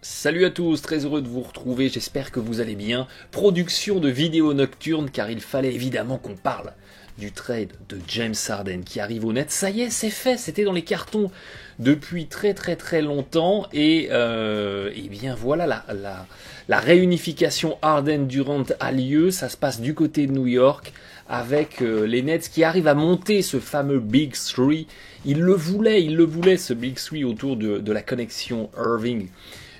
Salut à tous, très heureux de vous retrouver, j'espère que vous allez bien. Production de vidéos nocturnes car il fallait évidemment qu'on parle du trade de James Harden qui arrive au net. Ça y est, c'est fait, c'était dans les cartons depuis très longtemps et bien voilà, la réunification Harden-Durant a lieu. Ça se passe du côté de New York avec les Nets qui arrivent à monter ce fameux Big Three. Ils le voulaient ce Big Three autour de la connexion Irving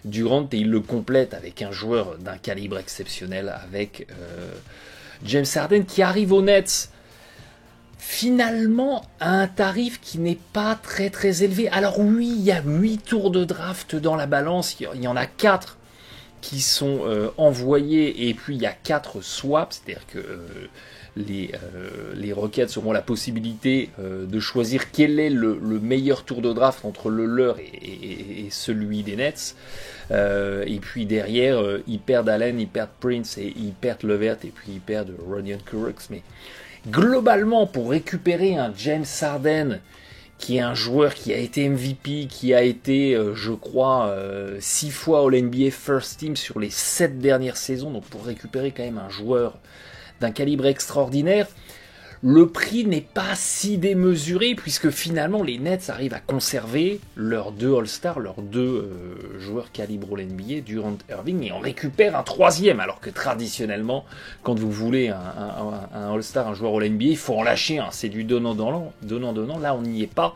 Durant, et il le complète avec un joueur d'un calibre exceptionnel, avec James Harden qui arrive aux Nets finalement à un tarif qui n'est pas très élevé. Alors oui, il y a 8 tours de draft dans la balance, il y en a 4 qui sont envoyés et puis il y a 4 swaps, c'est-à-dire que les Rockets auront la possibilité de choisir quel est le meilleur tour de draft entre le leur et celui des Nets. Et puis derrière, ils perdent Allen, ils perdent Prince et ils perdent Levert et puis ils perdent Rodion Kurucs. Mais globalement, pour récupérer un James Harden qui est un joueur qui a été MVP, qui a été, je crois, 6 fois All-NBA First Team sur les 7 dernières saisons, donc pour récupérer quand même un joueur d'un calibre extraordinaire, le prix n'est pas si démesuré puisque finalement les Nets arrivent à conserver leurs 2 All-Stars, leurs 2 joueurs calibre All-NBA, Durant, Irving, et on récupère un 3e, alors que traditionnellement, quand vous voulez un All-Star, un joueur All-NBA, il faut en lâcher un, c'est du donnant-donnant, là on n'y est pas.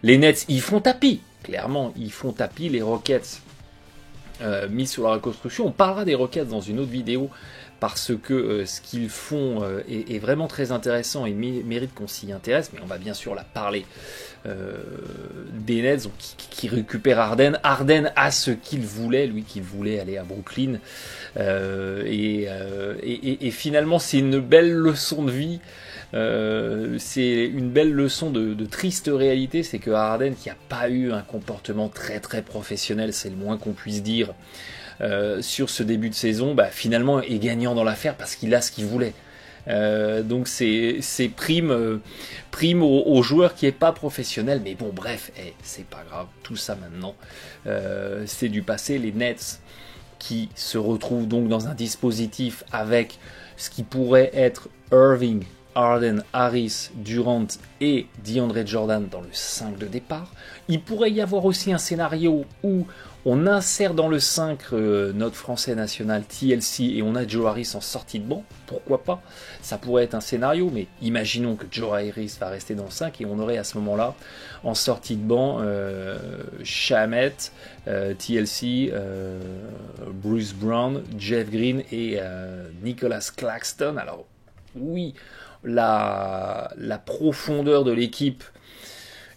Les Nets, ils font tapis, clairement, ils font tapis, les Rockets mis sur la reconstruction, on parlera des Rockets dans une autre vidéo, parce que ce qu'ils font est vraiment très intéressant et mérite qu'on s'y intéresse, mais on va bien sûr la parler des Nets qui récupèrent Harden. Harden a ce qu'il voulait, lui qui voulait aller à Brooklyn, et finalement c'est une belle leçon de vie. C'est une belle leçon de triste réalité, c'est que Harden, qui n'a pas eu un comportement très professionnel, c'est le moins qu'on puisse dire, sur ce début de saison, finalement est gagnant dans l'affaire parce qu'il a ce qu'il voulait. Donc c'est prime aux joueurs qui n'est pas professionnel, mais bon bref, c'est pas grave, tout ça maintenant c'est du passé. Les Nets qui se retrouvent donc dans un dispositif avec ce qui pourrait être Irving, Harden, Harris, Durant et DeAndre Jordan dans le 5 de départ. Il pourrait y avoir aussi un scénario où on insère dans le 5 notre français national TLC et on a Joe Harris en sortie de banc. Pourquoi pas? Ça pourrait être un scénario, mais imaginons que Joe Harris va rester dans le 5 et on aurait à ce moment-là en sortie de banc Shamet, TLC, Bruce Brown, Jeff Green et Nicholas Claxton. Alors oui, la profondeur de l'équipe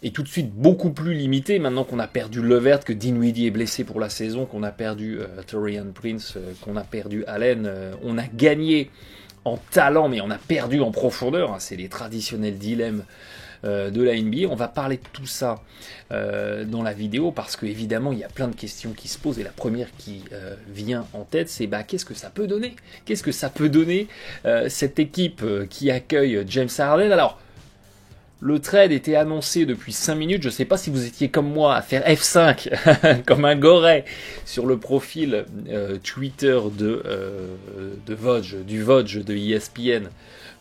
est tout de suite beaucoup plus limitée maintenant qu'on a perdu Levert, que Dinwiddie est blessé pour la saison, qu'on a perdu Taurean Prince, qu'on a perdu Allen. On a gagné en talent, mais on a perdu en profondeur. C'est les traditionnels dilemmes de la NBA. On va parler de tout ça dans la vidéo parce qu'évidemment il y a plein de questions qui se posent et la première qui vient en tête, c'est qu'est-ce que ça peut donner? Qu'est-ce que ça peut donner cette équipe qui accueille James Harden? Alors le trade était annoncé depuis 5 minutes, je ne sais pas si vous étiez comme moi à faire F5 comme un goret sur le profil Twitter du Vodge de ESPN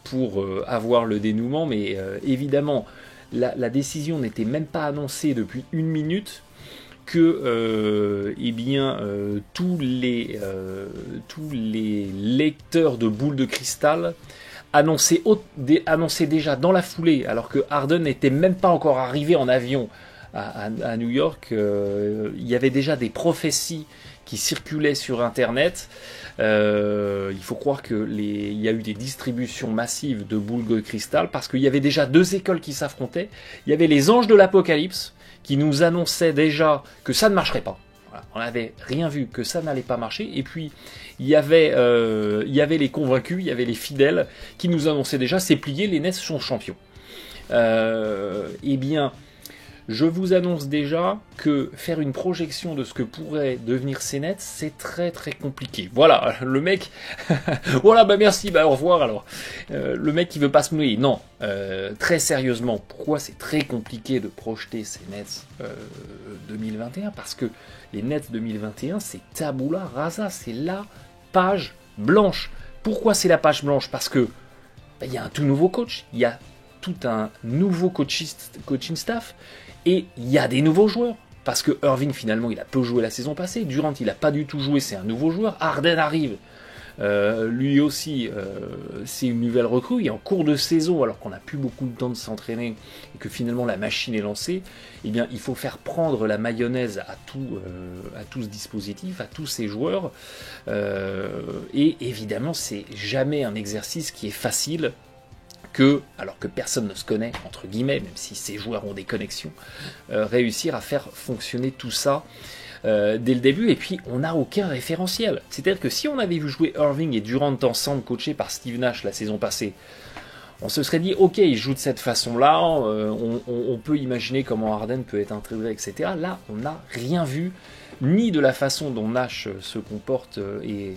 pour avoir le dénouement, mais évidemment la décision n'était même pas annoncée depuis 1 minute que tous les lecteurs de boules de cristal annonçaient déjà dans la foulée, alors que Harden n'était même pas encore arrivé en avion à New York. Il y avait déjà des prophéties qui circulaient sur Internet. Il faut croire qu'il y a eu des distributions massives de boules de cristal parce qu'il y avait déjà 2 écoles qui s'affrontaient. Il y avait les anges de l'Apocalypse qui nous annonçaient déjà que ça ne marcherait pas. Voilà, on n'avait rien vu, que ça n'allait pas marcher. Et puis il y avait les convaincus, il y avait les fidèles qui nous annonçaient déjà c'est plié, les Nets sont champions. je vous annonce déjà que faire une projection de ce que pourrait devenir ces Nets, c'est très très compliqué. Voilà, le mec, voilà, bah merci, bah au revoir alors. Le mec qui veut pas se mouiller, non, très sérieusement, pourquoi c'est très compliqué de projeter ces Nets 2021? Parce que les Nets 2021, c'est tabula rasa, c'est la page blanche. Pourquoi c'est la page blanche? Parce que il y a un tout nouveau coach, il y a tout un nouveau coaching staff, et il y a des nouveaux joueurs. Parce que Irving, finalement, il a peu joué la saison passée. Durant, il n'a pas du tout joué, c'est un nouveau joueur. Harden arrive. Lui aussi, c'est une nouvelle recrue. Et en cours de saison, alors qu'on n'a plus beaucoup de temps de s'entraîner et que finalement la machine est lancée, eh bien, il faut faire prendre la mayonnaise à tout ce dispositif, à tous ces joueurs. Et évidemment, c'est jamais un exercice qui est facile. Alors que personne ne se connaît, entre guillemets, même si ces joueurs ont des connexions, réussir à faire fonctionner tout ça dès le début, et puis on n'a aucun référentiel. C'est-à-dire que si on avait vu jouer Irving et Durant ensemble, coachés par Steve Nash la saison passée, on se serait dit, ok, ils jouent de cette façon-là, on peut imaginer comment Harden peut être intégré, etc. Là, on n'a rien vu, ni de la façon dont Nash se comporte, et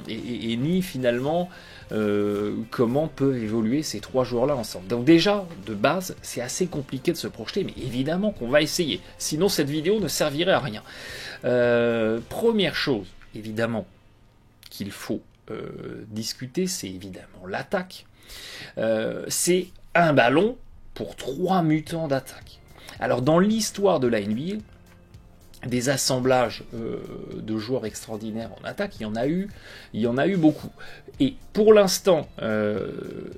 ni finalement comment peuvent évoluer ces trois joueurs-là ensemble. Donc déjà, de base, c'est assez compliqué de se projeter, mais évidemment qu'on va essayer. Sinon, cette vidéo ne servirait à rien. Première chose, évidemment, qu'il faut discuter, c'est évidemment l'attaque. C'est un ballon pour 3 mutants d'attaque. Alors dans l'histoire de la NBA, des assemblages de joueurs extraordinaires en attaque, il y en a eu beaucoup. Et pour l'instant,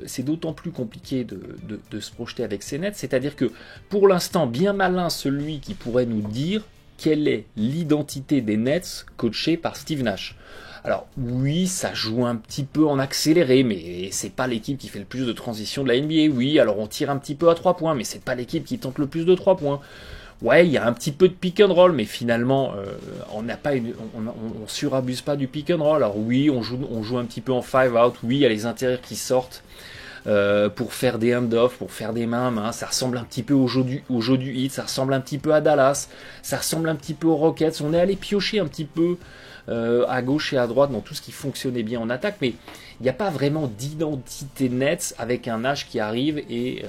c'est d'autant plus compliqué de se projeter avec ces Nets, c'est-à-dire que pour l'instant, bien malin celui qui pourrait nous dire quelle est l'identité des Nets coachés par Steve Nash. Alors oui, ça joue un petit peu en accéléré, mais c'est pas l'équipe qui fait le plus de transition de la NBA. Oui, alors on tire un petit peu à 3 points, mais c'est pas l'équipe qui tente le plus de 3 points. Ouais, il y a un petit peu de pick and roll, mais finalement, on surabuse pas du pick and roll. Alors oui, on joue un petit peu en 5 out. Oui, il y a les intérieurs qui sortent pour faire des hand-off, pour faire des mains. Ça ressemble un petit peu au jeu du Heat, ça ressemble un petit peu à Dallas, ça ressemble un petit peu aux Rockets. On est allé piocher un petit peu à gauche et à droite dans tout ce qui fonctionnait bien en attaque, mais il n'y a pas vraiment d'identité nette avec un Nash qui arrive et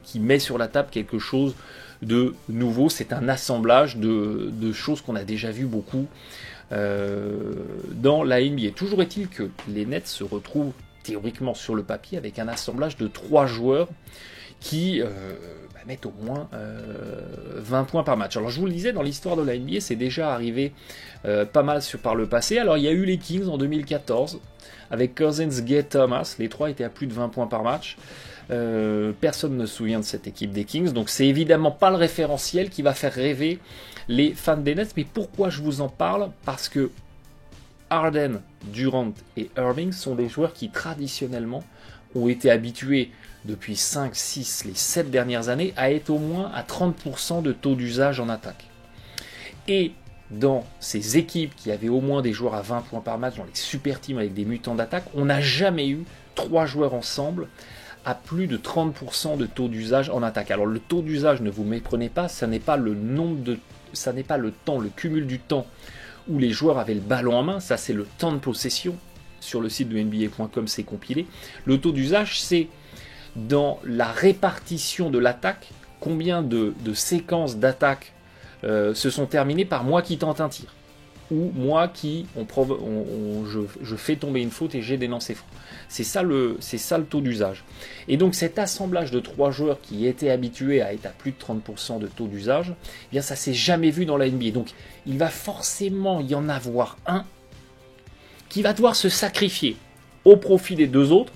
qui met sur la table quelque chose de nouveau. C'est un assemblage de choses qu'on a déjà vu beaucoup dans la NBA. Toujours est-il que les Nets se retrouvent théoriquement sur le papier avec un assemblage de 3 joueurs qui mettent au moins 20 points par match. Alors je vous le disais, dans l'histoire de la NBA, c'est déjà arrivé pas mal par le passé. Alors il y a eu les Kings en 2014 avec Cousins, Gay, Thomas. Les 3 étaient à plus de 20 points par match. Personne ne se souvient de cette équipe des Kings, donc c'est évidemment pas le référentiel qui va faire rêver les fans des Nets. Mais pourquoi je vous en parle? Parce que Harden, Durant et Irving sont des joueurs qui traditionnellement ont été habitués depuis 5, 6, les 7 dernières années à être au moins à 30% de taux d'usage en attaque. Et dans ces équipes qui avaient au moins des joueurs à 20 points par match, dans les super teams avec des mutants d'attaque, on n'a jamais eu 3 joueurs ensemble à plus de 30% de taux d'usage en attaque. Alors le taux d'usage, ne vous méprenez pas, ça n'est pas le temps, le cumul du temps où les joueurs avaient le ballon en main, ça c'est le temps de possession. Sur le site de NBA.com, c'est compilé. Le taux d'usage, c'est dans la répartition de l'attaque, combien de séquences d'attaque se sont terminées par moi qui tente un tir, ou moi qui je fais tomber une faute et j'ai des lancers francs. C'est ça le taux d'usage. Et donc cet assemblage de 3 joueurs qui étaient habitués à être à plus de 30% de taux d'usage, eh bien ça s'est jamais vu dans la NBA. Donc il va forcément y en avoir un qui va devoir se sacrifier au profit des 2 autres,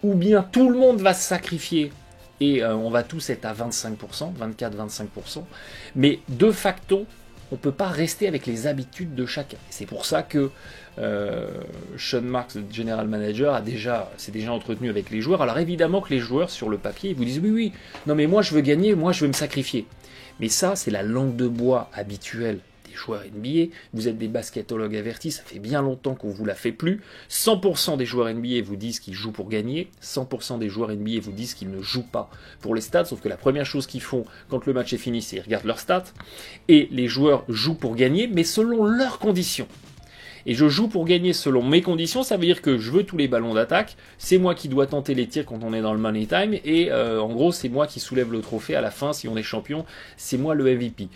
ou bien tout le monde va se sacrifier et on va tous être à 25%, 24-25%, mais de facto, on ne peut pas rester avec les habitudes de chacun. C'est pour ça que Sean Marks, le general manager, s'est déjà entretenu avec les joueurs. Alors évidemment que les joueurs, sur le papier, ils vous disent oui, non mais moi je veux gagner, moi je veux me sacrifier. Mais ça, c'est la langue de bois habituelle des joueurs NBA, vous êtes des basketologues avertis, ça fait bien longtemps qu'on vous la fait plus. 100% des joueurs NBA vous disent qu'ils jouent pour gagner, 100% des joueurs NBA vous disent qu'ils ne jouent pas pour les stats, sauf que la première chose qu'ils font quand le match est fini, c'est qu'ils regardent leurs stats, et les joueurs jouent pour gagner, mais selon leurs conditions. Et je joue pour gagner selon mes conditions, ça veut dire que je veux tous les ballons d'attaque, c'est moi qui dois tenter les tirs quand on est dans le money time, et en gros c'est moi qui soulève le trophée à la fin, si on est champion, c'est moi le MVP.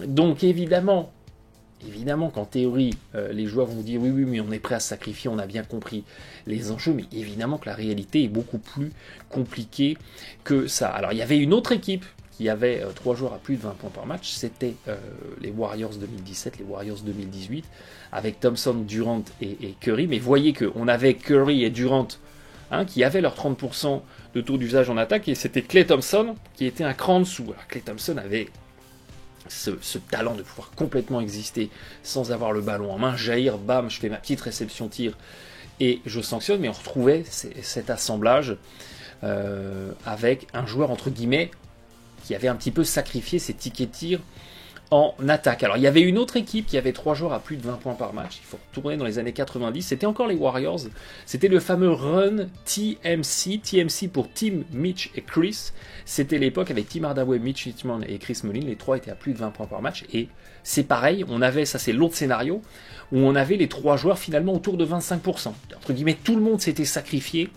Donc évidemment qu'en théorie, les joueurs vont dire oui, mais on est prêt à se sacrifier, on a bien compris les enjeux, mais évidemment que la réalité est beaucoup plus compliquée que ça. Alors il y avait une autre équipe qui avait 3 joueurs à plus de 20 points par match, c'était les Warriors 2017, les Warriors 2018, avec Thompson, Durant et Curry. Mais voyez qu'on avait Curry et Durant qui avaient leurs 30% de taux d'usage en attaque, et c'était Klay Thompson qui était un cran en dessous. Alors Klay Thompson avait ce talent de pouvoir complètement exister sans avoir le ballon en main, jaillir, bam, je fais ma petite réception tir et je sanctionne, mais on retrouvait cet assemblage avec un joueur entre guillemets qui avait un petit peu sacrifié ses tickets tir en attaque. Alors il y avait une autre équipe qui avait 3 joueurs à plus de 20 points par match, il faut retourner dans les années 90, c'était encore les Warriors, c'était le fameux run TMC pour Tim, Mitch et Chris, c'était l'époque avec Tim Hardaway, Mitch Richmond et Chris Mullin, les 3 étaient à plus de 20 points par match, et c'est pareil, on avait, ça c'est l'autre scénario, où on avait les 3 joueurs finalement autour de 25%, entre guillemets tout le monde s'était sacrifié,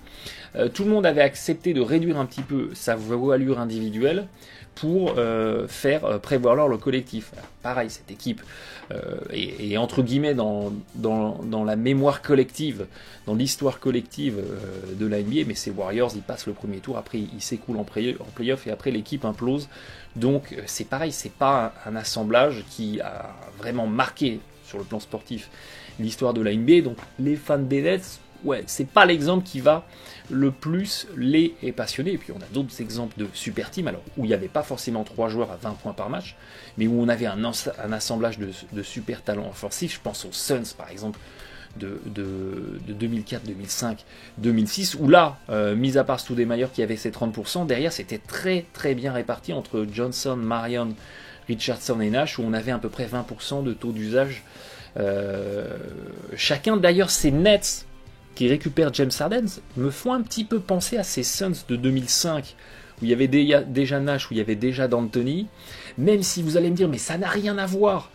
tout le monde avait accepté de réduire un petit peu sa voilure individuelle pour faire prévaloir le collectif. Alors, pareil, cette équipe est entre guillemets dans la mémoire collective, dans l'histoire collective de la NBA, mais ces Warriors, ils passent le premier tour, après ils s'écoulent en play-off et après l'équipe implose. Donc c'est pareil, c'est pas un assemblage qui a vraiment marqué sur le plan sportif l'histoire de la NBA, donc les fans des Nets, ouais, c'est pas l'exemple qui va le plus les passionner. Et puis on a d'autres exemples de super teams, alors où il n'y avait pas forcément 3 joueurs à 20 points par match, mais où on avait un assemblage de super talents offensifs. Je pense aux Suns par exemple de 2004, 2005, 2006, où là, mis à part Stoudemire qui avait ses 30%, derrière c'était très très bien réparti entre Johnson, Marion, Richardson et Nash, où on avait à peu près 20% de taux d'usage chacun. D'ailleurs ces Nets qui récupèrent James Harden me font un petit peu penser à ces Suns de 2005 où il y avait déjà Nash, où il y avait déjà D'Antoni, même si vous allez me dire mais ça n'a rien à voir,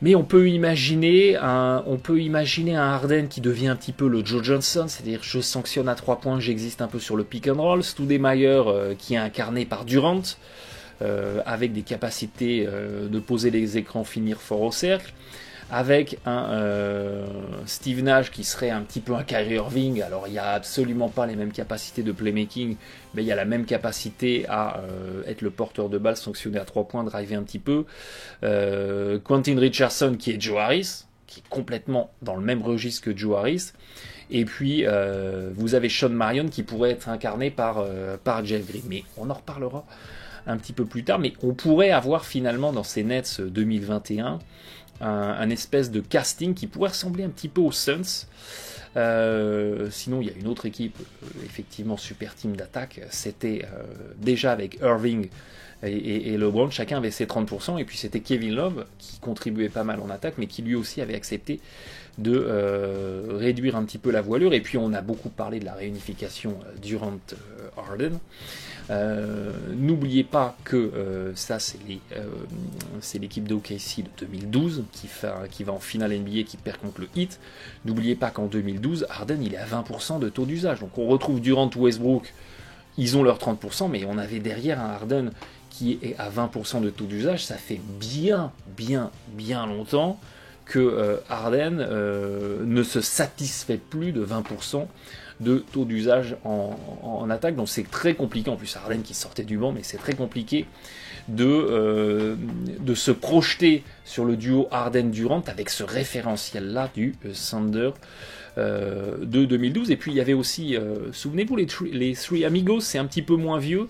mais on peut imaginer un Harden qui devient un petit peu le Joe Johnson, c'est-à-dire je sanctionne à 3 points, j'existe un peu sur le pick and roll, Stoudemire qui est incarné par Durant, avec des capacités de poser les écrans, finir fort au cercle, avec un Steve Nash qui serait un petit peu un Kyrie Irving. Alors il n'y a absolument pas les mêmes capacités de playmaking, mais il y a la même capacité à être le porteur de balle, sanctionner à 3 points, driver un petit peu. Quentin Richardson qui est Joe Harris, qui est complètement dans le même registre que Joe Harris. Et puis vous avez Sean Marion qui pourrait être incarné par Jeff Green, mais on en reparlera un petit peu plus tard. Mais on pourrait avoir finalement dans ces Nets 2021 un espèce de casting qui pourrait ressembler un petit peu aux Suns. Sinon il y a une autre équipe, effectivement super team d'attaque, c'était déjà avec Irving et LeBron, chacun avait ses 30%, et puis c'était Kevin Love qui contribuait pas mal en attaque, mais qui lui aussi avait accepté de réduire un petit peu la voilure. Et puis on a beaucoup parlé de la réunification Durant-Harden. N'oubliez pas que ça c'est l'équipe de OKC de 2012 qui va en finale NBA, qui perd contre le Heat. N'oubliez pas qu'en 2012 Harden il est à 20% de taux d'usage, donc on retrouve Durant, Westbrook, ils ont leurs 30%, mais on avait derrière un Harden qui est à 20% de taux d'usage. Ça fait bien longtemps que Harden ne se satisfait plus de 20% de taux d'usage en attaque, donc c'est très compliqué. En plus Harden qui sortait du banc, mais c'est très compliqué de se projeter sur le duo Harden-Durant avec ce référentiel là du Thunder de 2012. Et puis il y avait aussi, souvenez-vous, les Three Amigos, c'est un petit peu moins vieux,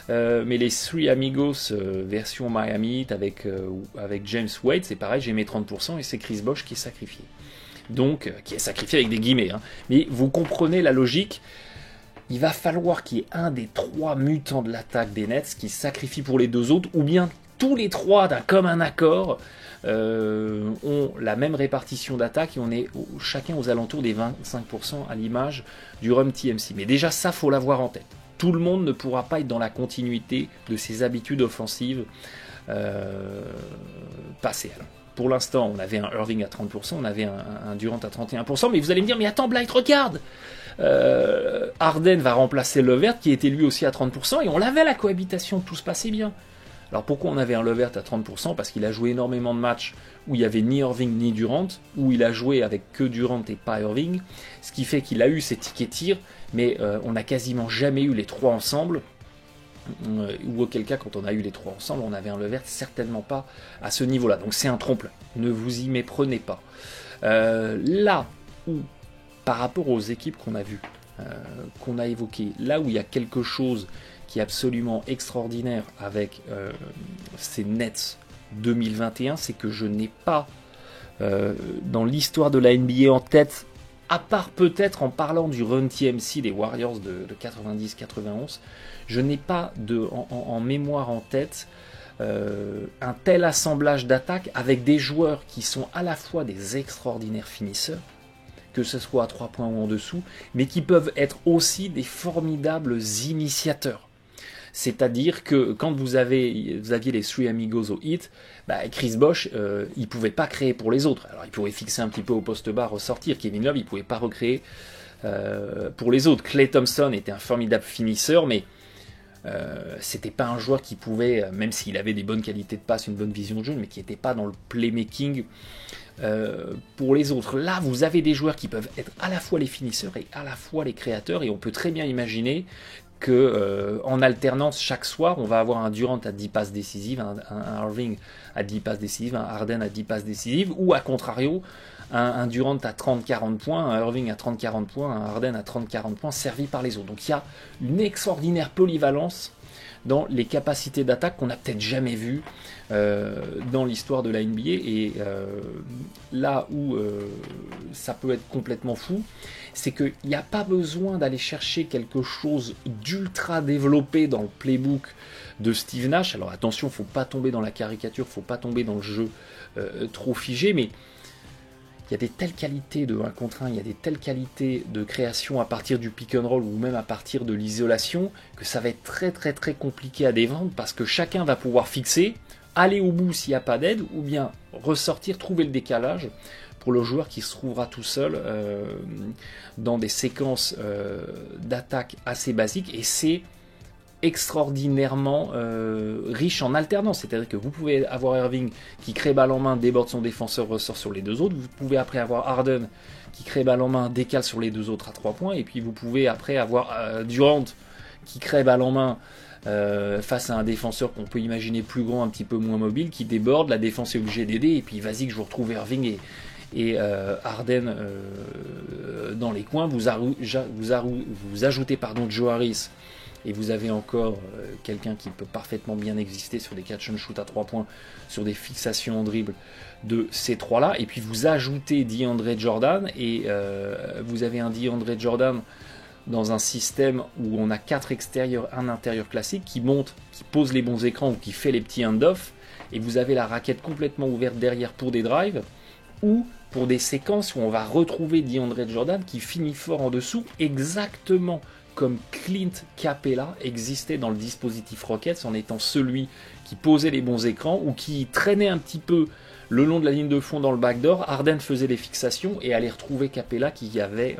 mais les Three Amigos version Miami Heat avec James Wade, c'est pareil, j'ai mes 30% et c'est Chris Bosh qui est sacrifié. Donc, qui est sacrifié avec des guillemets, hein. Mais vous comprenez la logique. Il va falloir qu'il y ait un des 3 mutants de l'attaque des Nets qui sacrifie pour les 2 autres, ou bien tous les trois d'un commun accord ont la même répartition d'attaque et on est chacun aux alentours des 25% à l'image du Rum TMC. Mais déjà ça, faut l'avoir en tête. Tout le monde ne pourra pas être dans la continuité de ses habitudes offensives passées. Alors, pour l'instant, on avait un Irving à 30%, on avait un Durant à 31%, mais vous allez me dire, mais attends Blight, regarde, Harden va remplacer Levert qui était lui aussi à 30% et on l'avait la cohabitation, tout se passait bien. Alors pourquoi on avait un Levert à 30%? Parce qu'il a joué énormément de matchs où il n'y avait ni Irving ni Durant, où il a joué avec que Durant et pas Irving, ce qui fait qu'il a eu ses tickets tirs, mais on n'a quasiment jamais eu les trois ensemble, ou auquel cas quand on a eu les trois ensemble, on avait un Levert certainement pas à ce niveau-là. Donc c'est un trompe-l'œil, ne vous y méprenez pas. Là où, par rapport aux équipes qu'on a vues, qu'on a évoquées, là où il y a quelque chose qui est absolument extraordinaire avec ces Nets 2021, c'est que je n'ai pas dans l'histoire de la NBA en tête, à part peut-être en parlant du Run TMC des Warriors de 90-91, je n'ai pas en mémoire en tête un tel assemblage d'attaques avec des joueurs qui sont à la fois des extraordinaires finisseurs, que ce soit à 3 points ou en dessous, mais qui peuvent être aussi des formidables initiateurs. C'est-à-dire que quand vous aviez les Three Amigos au hit, Chris Bosh, il ne pouvait pas créer pour les autres. Alors il pouvait fixer un petit peu au poste bas, ressortir. Kevin Love, il ne pouvait pas recréer pour les autres. Klay Thompson était un formidable finisseur, mais c'était pas un joueur qui pouvait, même s'il avait des bonnes qualités de passe, une bonne vision de jeu, mais qui n'était pas dans le playmaking pour les autres. Là, vous avez des joueurs qui peuvent être à la fois les finisseurs et à la fois les créateurs, et on peut très bien imaginer que en alternance chaque soir, on va avoir un Durant à 10 passes décisives, un Irving à 10 passes décisives, un Harden à 10 passes décisives, ou à contrario, un Durant à 30-40 points, un Irving à 30-40 points, un Harden à 30-40 points, servi par les autres. Donc il y a une extraordinaire polyvalence dans les capacités d'attaque qu'on n'a peut-être jamais vues dans l'histoire de la NBA. Et là où ça peut être complètement fou, c'est qu'il n'y a pas besoin d'aller chercher quelque chose d'ultra développé dans le playbook de Steve Nash. Alors attention, il ne faut pas tomber dans la caricature, il ne faut pas tomber dans le jeu trop figé, mais il y a des telles qualités de 1 contre 1, il y a des telles qualités de création à partir du pick and roll ou même à partir de l'isolation que ça va être très très très compliqué à défendre parce que chacun va pouvoir fixer, aller au bout s'il n'y a pas d'aide ou bien ressortir, trouver le décalage pour le joueur qui se trouvera tout seul dans des séquences d'attaque assez basiques, et c'est extraordinairement riche en alternance, c'est-à-dire que vous pouvez avoir Irving qui crée balle en main, déborde son défenseur, ressort sur les deux autres, vous pouvez après avoir Harden qui crée balle en main, décale sur les deux autres à 3 points, et puis vous pouvez après avoir Durant qui crée balle en main face à un défenseur qu'on peut imaginer plus grand, un petit peu moins mobile, qui déborde, la défense est obligée d'aider, et puis vas-y que je vous retrouve Irving et Harden dans les coins, vous ajoutez Joe Harris, et vous avez encore quelqu'un qui peut parfaitement bien exister sur des catch and shoot à 3 points, sur des fixations en dribble de ces trois-là, et puis vous ajoutez DeAndre Jordan, et vous avez un DeAndre Jordan dans un système où on a 4 extérieurs, un intérieur classique, qui monte, qui pose les bons écrans ou qui fait les petits hand-off, et vous avez la raquette complètement ouverte derrière pour des drives, ou pour des séquences où on va retrouver DeAndre Jordan qui finit fort en dessous, exactement comme Clint Capela existait dans le dispositif Rockets en étant celui qui posait les bons écrans ou qui traînait un petit peu le long de la ligne de fond dans le backdoor. Harden faisait les fixations et allait retrouver Capela qui avait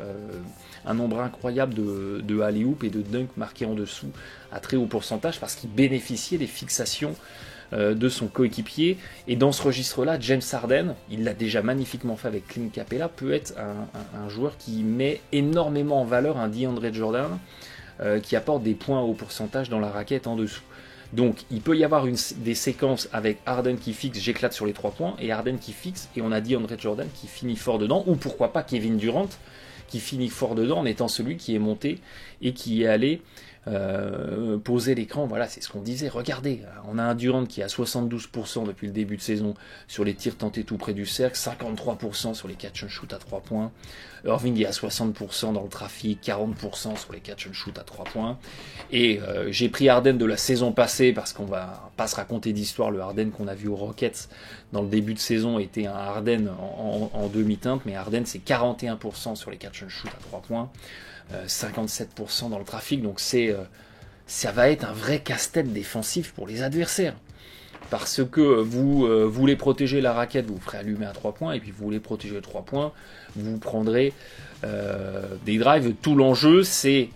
un nombre incroyable de alley-oop et de dunk marqués en dessous à très haut pourcentage parce qu'il bénéficiait des fixations de son coéquipier. Et dans ce registre-là, James Harden, il l'a déjà magnifiquement fait avec Clint Capela, peut être un joueur qui met énormément en valeur un DeAndre Jordan qui apporte des points au pourcentage dans la raquette en dessous. Donc il peut y avoir des séquences avec Harden qui fixe, j'éclate sur les 3 points, et Harden qui fixe, et on a DeAndre Jordan qui finit fort dedans, ou pourquoi pas Kevin Durant qui finit fort dedans en étant celui qui est monté et qui est allé poser l'écran, voilà, c'est ce qu'on disait. Regardez, on a un Durant qui est à 72% depuis le début de saison sur les tirs tentés tout près du cercle, 53% sur les catch and shoot à 3 points. Irving est à 60% dans le trafic, 40% sur les catch and shoot à 3 points. Et j'ai pris Harden de la saison passée parce qu'on va pas se raconter d'histoire. Le Harden qu'on a vu aux Rockets dans le début de saison était un Harden en demi-teinte, mais Harden c'est 41% sur les catch and shoot à 3 points. 57% dans le trafic, donc ça va être un vrai casse-tête défensif pour les adversaires. Parce que vous voulez protéger la raquette, vous ferez allumer à 3 points, et puis vous voulez protéger les 3 points, vous prendrez des drives. Tout l'enjeu, c'est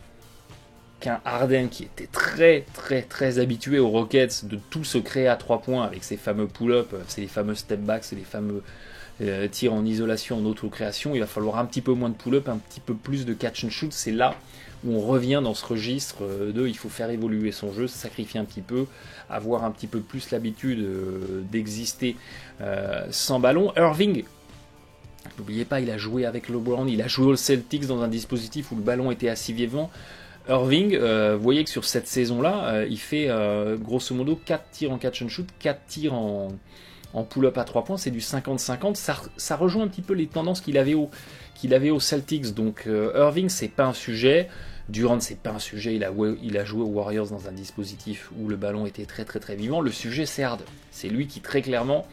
qu'un Harden qui était très très très habitué aux Rockets de tout se créer à 3 points avec ses fameux pull-up, c'est les fameux step-back, c'est les fameux tir en isolation, en auto-création, il va falloir un petit peu moins de pull-up, un petit peu plus de catch and shoot. C'est là où on revient dans ce registre de il faut faire évoluer son jeu, se sacrifier un petit peu, avoir un petit peu plus l'habitude d'exister sans ballon. Irving, n'oubliez pas, il a joué avec LeBron, il a joué aux Celtics dans un dispositif où le ballon était assis vivant. Irving, vous voyez que sur cette saison-là, il fait grosso modo 4 tirs en catch and shoot, 4 tirs en pull-up à 3 points, c'est du 50-50. Ça rejoint un petit peu les tendances qu'il avait aux Celtics. Donc Irving, c'est pas un sujet. Durant, c'est pas un sujet. Il a joué aux Warriors dans un dispositif où le ballon était très très très vivant. Le sujet, c'est Harden. C'est lui qui très clairement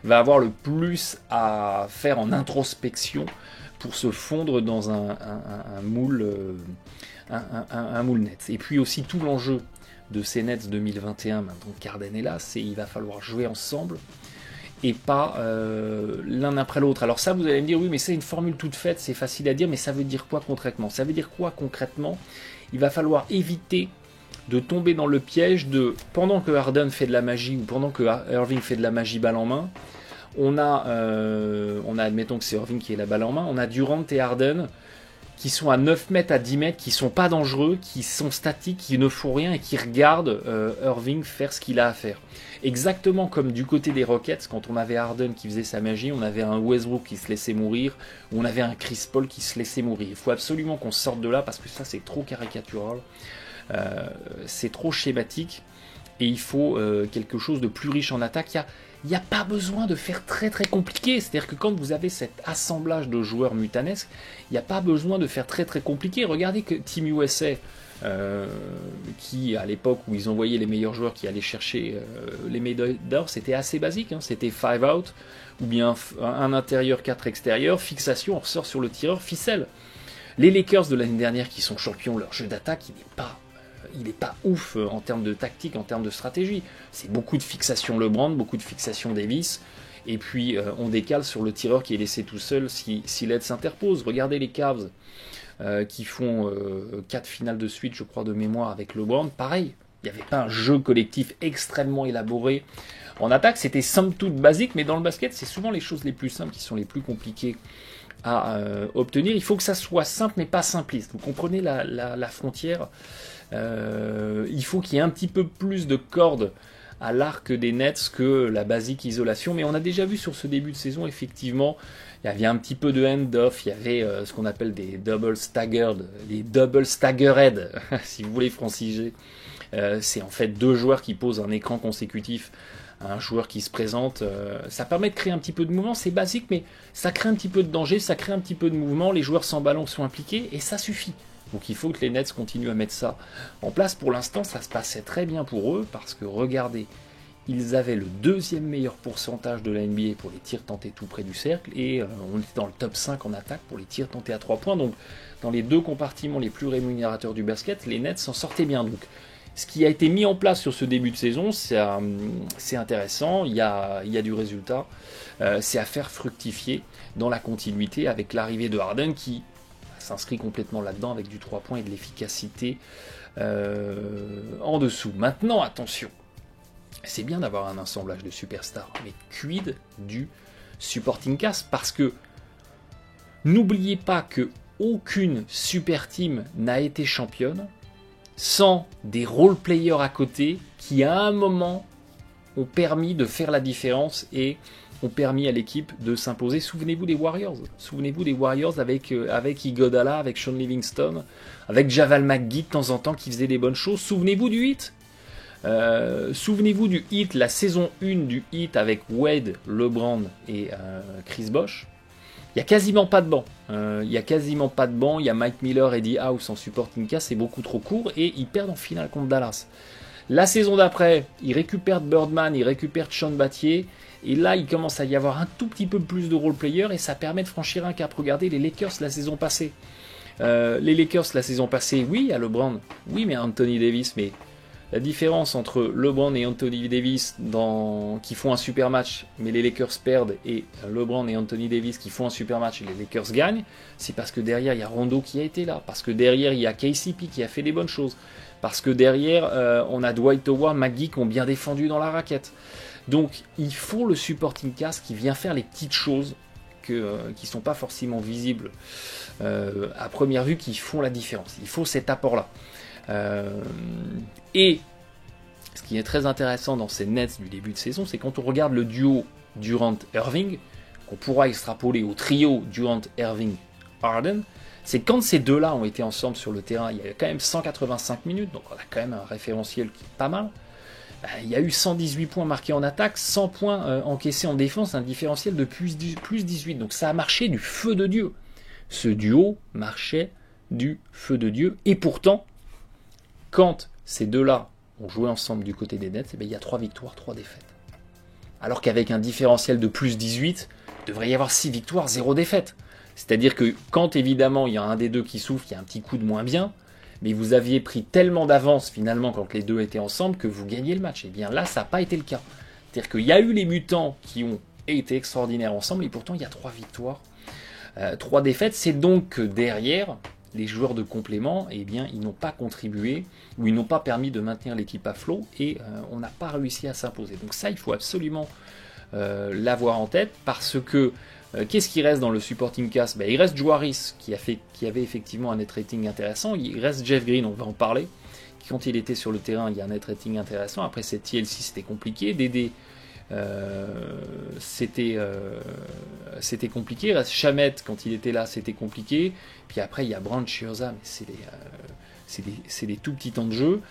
va avoir le plus à faire en introspection pour se fondre dans un moule net. Et puis aussi tout l'enjeu de ces Nets 2021, maintenant qu'Harden est là, c'est il va falloir jouer ensemble et pas l'un après l'autre. Alors ça, vous allez me dire, oui, mais c'est une formule toute faite, c'est facile à dire, mais ça veut dire quoi concrètement? Ça veut dire quoi concrètement? Il va falloir éviter de tomber dans le piège de, pendant que Harden fait de la magie, ou pendant que Irving fait de la magie balle en main, on a admettons que c'est Irving qui est la balle en main, on a Durant et Harden qui sont à 9 mètres, à 10 mètres, qui sont pas dangereux, qui sont statiques, qui ne font rien et qui regardent Irving faire ce qu'il a à faire. Exactement comme du côté des Rockets, quand on avait Harden qui faisait sa magie, on avait un Westbrook qui se laissait mourir, ou on avait un Chris Paul qui se laissait mourir. Il faut absolument qu'on sorte de là parce que ça c'est trop caricatural, c'est trop schématique, et il faut quelque chose de plus riche en attaque. Il n'y a pas besoin de faire très très compliqué, c'est-à-dire que quand vous avez cet assemblage de joueurs mutanesques, il n'y a pas besoin de faire très très compliqué. Regardez que Team USA, qui à l'époque où ils envoyaient les meilleurs joueurs qui allaient chercher les médailles d'or, c'était assez basique, hein. C'était 5 out, ou bien un intérieur, 4 extérieurs, fixation, on ressort sur le tireur, ficelle. Les Lakers de l'année dernière qui sont champions, leur jeu d'attaque, il n'est pas ouf en termes de tactique, en termes de stratégie. C'est beaucoup de fixation LeBron, beaucoup de fixation Davis, et puis on décale sur le tireur qui est laissé tout seul si l'aide s'interpose. Regardez les Cavs qui font 4 finales de suite, je crois, de mémoire avec LeBron. Pareil, il n'y avait pas un jeu collectif extrêmement élaboré en attaque. C'était somme toute basique, mais dans le basket, c'est souvent les choses les plus simples qui sont les plus compliquées à obtenir. Il faut que ça soit simple, mais pas simpliste. Vous comprenez la frontière. Il faut qu'il y ait un petit peu plus de cordes à l'arc des Nets que la basique isolation, mais on a déjà vu sur ce début de saison, effectivement, il y avait un petit peu de hand-off, il y avait ce qu'on appelle des double staggered, les double staggered, si vous voulez franciser. C'est en fait 2 joueurs qui posent un écran consécutif à un joueur qui se présente. Ça permet de créer un petit peu de mouvement, c'est basique, mais ça crée un petit peu de danger, ça crée un petit peu de mouvement, les joueurs sans ballon sont impliqués, et ça suffit. Donc il faut que les Nets continuent à mettre ça en place. Pour l'instant, ça se passait très bien pour eux, parce que regardez, ils avaient le 2e meilleur pourcentage de la NBA pour les tirs tentés tout près du cercle, et on était dans le top 5 en attaque pour les tirs tentés à 3 points. Donc dans les 2 compartiments les plus rémunérateurs du basket, les Nets s'en sortaient bien. Donc ce qui a été mis en place sur ce début de saison, c'est intéressant, il y a du résultat, c'est à faire fructifier dans la continuité avec l'arrivée de Harden qui s'inscrit complètement là-dedans avec du 3 points et de l'efficacité en dessous. Maintenant, attention, c'est bien d'avoir un assemblage de superstars, mais quid du supporting cast? Parce que n'oubliez pas que aucune super team n'a été championne sans des role players à côté qui à un moment ont permis de faire la différence et ont permis à l'équipe de s'imposer. Souvenez-vous des Warriors. Souvenez-vous des Warriors avec Iguodala, avec Sean Livingston, avec Javal McGee de temps en temps qui faisait des bonnes choses. Souvenez-vous du Heat. Souvenez-vous du Heat, la saison 1 du Heat avec Wade, LeBron et Chris Bosh. Il n'y a quasiment pas de banc. Il y a Mike Miller, Eddie House en supporting cast, c'est beaucoup trop court et ils perdent en finale contre Dallas. La saison d'après, ils récupèrent Birdman, ils récupèrent Sean Battier. Et là, il commence à y avoir un tout petit peu plus de role-player et ça permet de franchir un cap. Regardez les Lakers la saison passée. Les Lakers la saison passée, oui, à LeBron, oui, mais à Anthony Davis. Mais la différence entre LeBron et Anthony Davis qui font un super match, mais les Lakers perdent, et LeBron et Anthony Davis qui font un super match et les Lakers gagnent, c'est parce que derrière, il y a Rondo qui a été là. Parce que derrière, il y a KCP qui a fait des bonnes choses. Parce que derrière, on a Dwight Howard, McGee qui ont bien défendu dans la raquette. Donc, il faut le supporting cast qui vient faire les petites choses qui ne sont pas forcément visibles à première vue, qui font la différence. Il faut cet apport-là. Et ce qui est très intéressant dans ces Nets du début de saison, c'est quand on regarde le duo Durant-Irving, qu'on pourra extrapoler au trio Durant-Irving-Harden, c'est quand ces deux-là ont été ensemble sur le terrain, il y a quand même 185 minutes, donc on a quand même un référentiel qui est pas mal. Il y a eu 118 points marqués en attaque, 100 points encaissés en défense, un différentiel de plus 18. Donc ça a marché du feu de Dieu. Ce duo marchait du feu de Dieu. Et pourtant, quand ces deux-là ont joué ensemble du côté des Nets, il y a 3 victoires, 3 défaites. Alors qu'avec un différentiel de plus 18, il devrait y avoir 6 victoires, 0 défaites. C'est-à-dire que quand évidemment il y a un des deux qui souffre, il y a un petit coup de moins bien, mais vous aviez pris tellement d'avance finalement quand les deux étaient ensemble que vous gagnez le match. Et bien là, ça n'a pas été le cas. C'est-à-dire qu'il y a eu les mutants qui ont été extraordinaires ensemble, et pourtant il y a 3 victoires, 3 défaites. C'est donc que derrière, les joueurs de complément, eh bien, ils n'ont pas contribué, ou ils n'ont pas permis de maintenir l'équipe à flot, et on n'a pas réussi à s'imposer. Donc ça, il faut absolument l'avoir en tête, parce que qu'est-ce qui reste dans le supporting cast ? Il reste Joe Harris, qui avait effectivement un net rating intéressant. Il reste Jeff Green, on va en parler. Quand il était sur le terrain, il y a un net rating intéressant. Après, cette TLC, c'était compliqué. Dédé, c'était compliqué. Il reste Shamet, quand il était là, c'était compliqué. Puis après, il y a Brand Chioza, mais c'est des tout petits temps de jeu.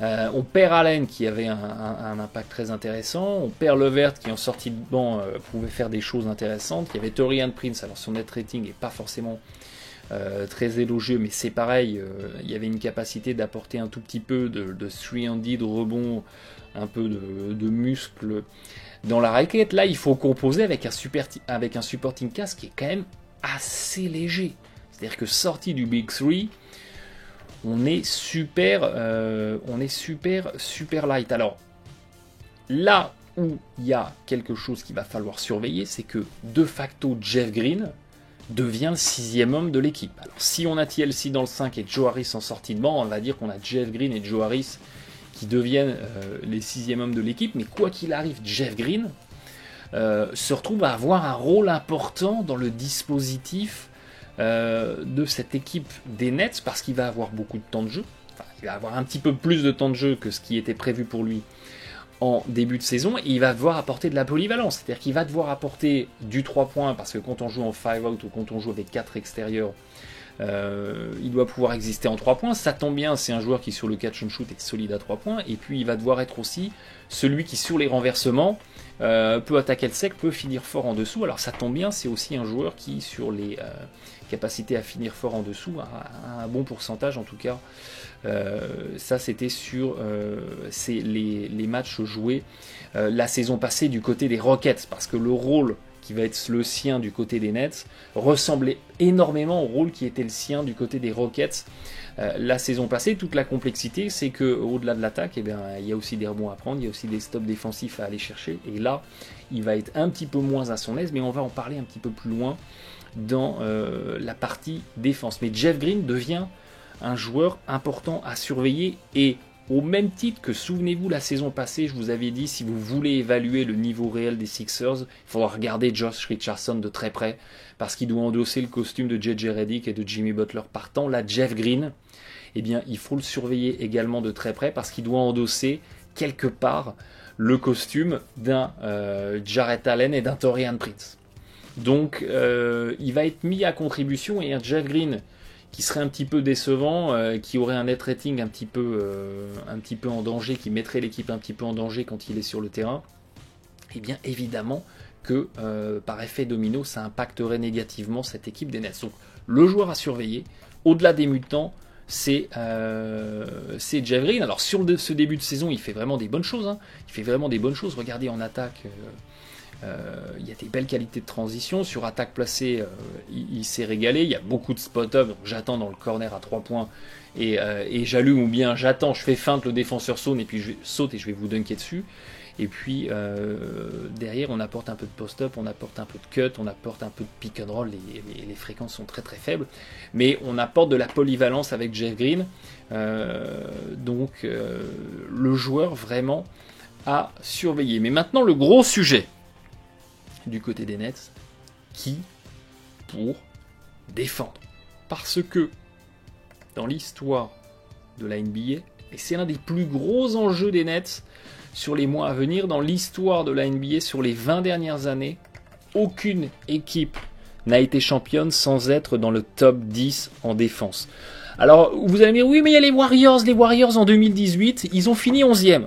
On perd Allen qui avait un impact très intéressant. On perd Levert qui en sortie de banc pouvait faire des choses intéressantes. Il y avait Taurean Prince, alors son net rating n'est pas forcément très élogieux, mais c'est pareil. Il y avait une capacité d'apporter un tout petit peu de 3&D, de rebond, un peu de muscle dans la raquette. Là, il faut composer avec un supporting cast qui est quand même assez léger. C'est-à-dire que sorti du Big 3, on est super light. Alors, là où il y a quelque chose qu'il va falloir surveiller, c'est que de facto Jeff Green devient le 6e homme de l'équipe. Alors, si on a TLC dans le 5 et Joe Harris en sortie de banc, on va dire qu'on a Jeff Green et Joe Harris qui deviennent les 6e hommes de l'équipe. Mais quoi qu'il arrive, Jeff Green se retrouve à avoir un rôle important dans le dispositif de cette équipe des Nets, parce qu'il va avoir beaucoup de temps de jeu. Enfin, il va avoir un petit peu plus de temps de jeu que ce qui était prévu pour lui en début de saison, et il va devoir apporter de la polyvalence. C'est-à-dire qu'il va devoir apporter du 3 points, parce que quand on joue en 5-out ou quand on joue avec 4 extérieurs, il doit pouvoir exister en 3 points. Ça tombe bien, c'est un joueur qui sur le catch and shoot est solide à 3 points, et puis il va devoir être aussi celui qui sur les renversements peut attaquer le sec, peut finir fort en dessous. Alors ça tombe bien, c'est aussi un joueur qui sur les capacités à finir fort en dessous a un bon pourcentage. En tout cas ça c'était sur les matchs joués la saison passée du côté des Rockets, parce que le rôle qui va être le sien du côté des Nets ressemblait énormément au rôle qui était le sien du côté des Rockets la saison passée. Toute la complexité, c'est que au-delà de l'attaque, il y a aussi des rebonds à prendre, il y a aussi des stops défensifs à aller chercher, et là il va être un petit peu moins à son aise, mais on va en parler un petit peu plus loin dans la partie défense. Mais Jeff Green devient un joueur important à surveiller, et au même titre que, souvenez-vous, la saison passée, je vous avais dit, si vous voulez évaluer le niveau réel des Sixers, il faudra regarder Josh Richardson de très près, parce qu'il doit endosser le costume de J.J. Redick et de Jimmy Butler partant. Là, Jeff Green, eh bien, il faut le surveiller également de très près, parce qu'il doit endosser quelque part le costume d'un Jarrett Allen et d'un Taurean Prince. Donc il va être mis à contribution, et un Jeff Green qui serait un petit peu décevant, qui aurait un net rating un petit peu en danger, qui mettrait l'équipe un petit peu en danger quand il est sur le terrain, et bien évidemment que par effet domino, ça impacterait négativement cette équipe des Nets. Donc le joueur à surveiller, au-delà des mutants, c'est Jeff Green. Alors sur ce début de saison, il fait vraiment des bonnes choses. Hein. Il fait vraiment des bonnes choses. Regardez en attaque, il y a des belles qualités de transition. Sur attaque placée, il s'est régalé. Il y a beaucoup de spot-up. J'attends dans le corner à 3 points et j'allume, ou bien j'attends, je fais feinte, le défenseur saute et puis je vais vous dunker dessus. Et puis derrière, on apporte un peu de post-up, on apporte un peu de cut, on apporte un peu de pick and roll. Les fréquences sont très très faibles, mais on apporte de la polyvalence avec Jeff Green. Donc le joueur vraiment à surveiller. Mais maintenant, le gros sujet du côté des Nets, qui pour défendre. Parce que dans l'histoire de la NBA, et c'est l'un des plus gros enjeux des Nets sur les mois à venir, dans l'histoire de la NBA sur les 20 dernières années, aucune équipe n'a été championne sans être dans le top 10 en défense. Alors, vous allez me dire, oui, mais il y a les Warriors en 2018, ils ont fini 11e.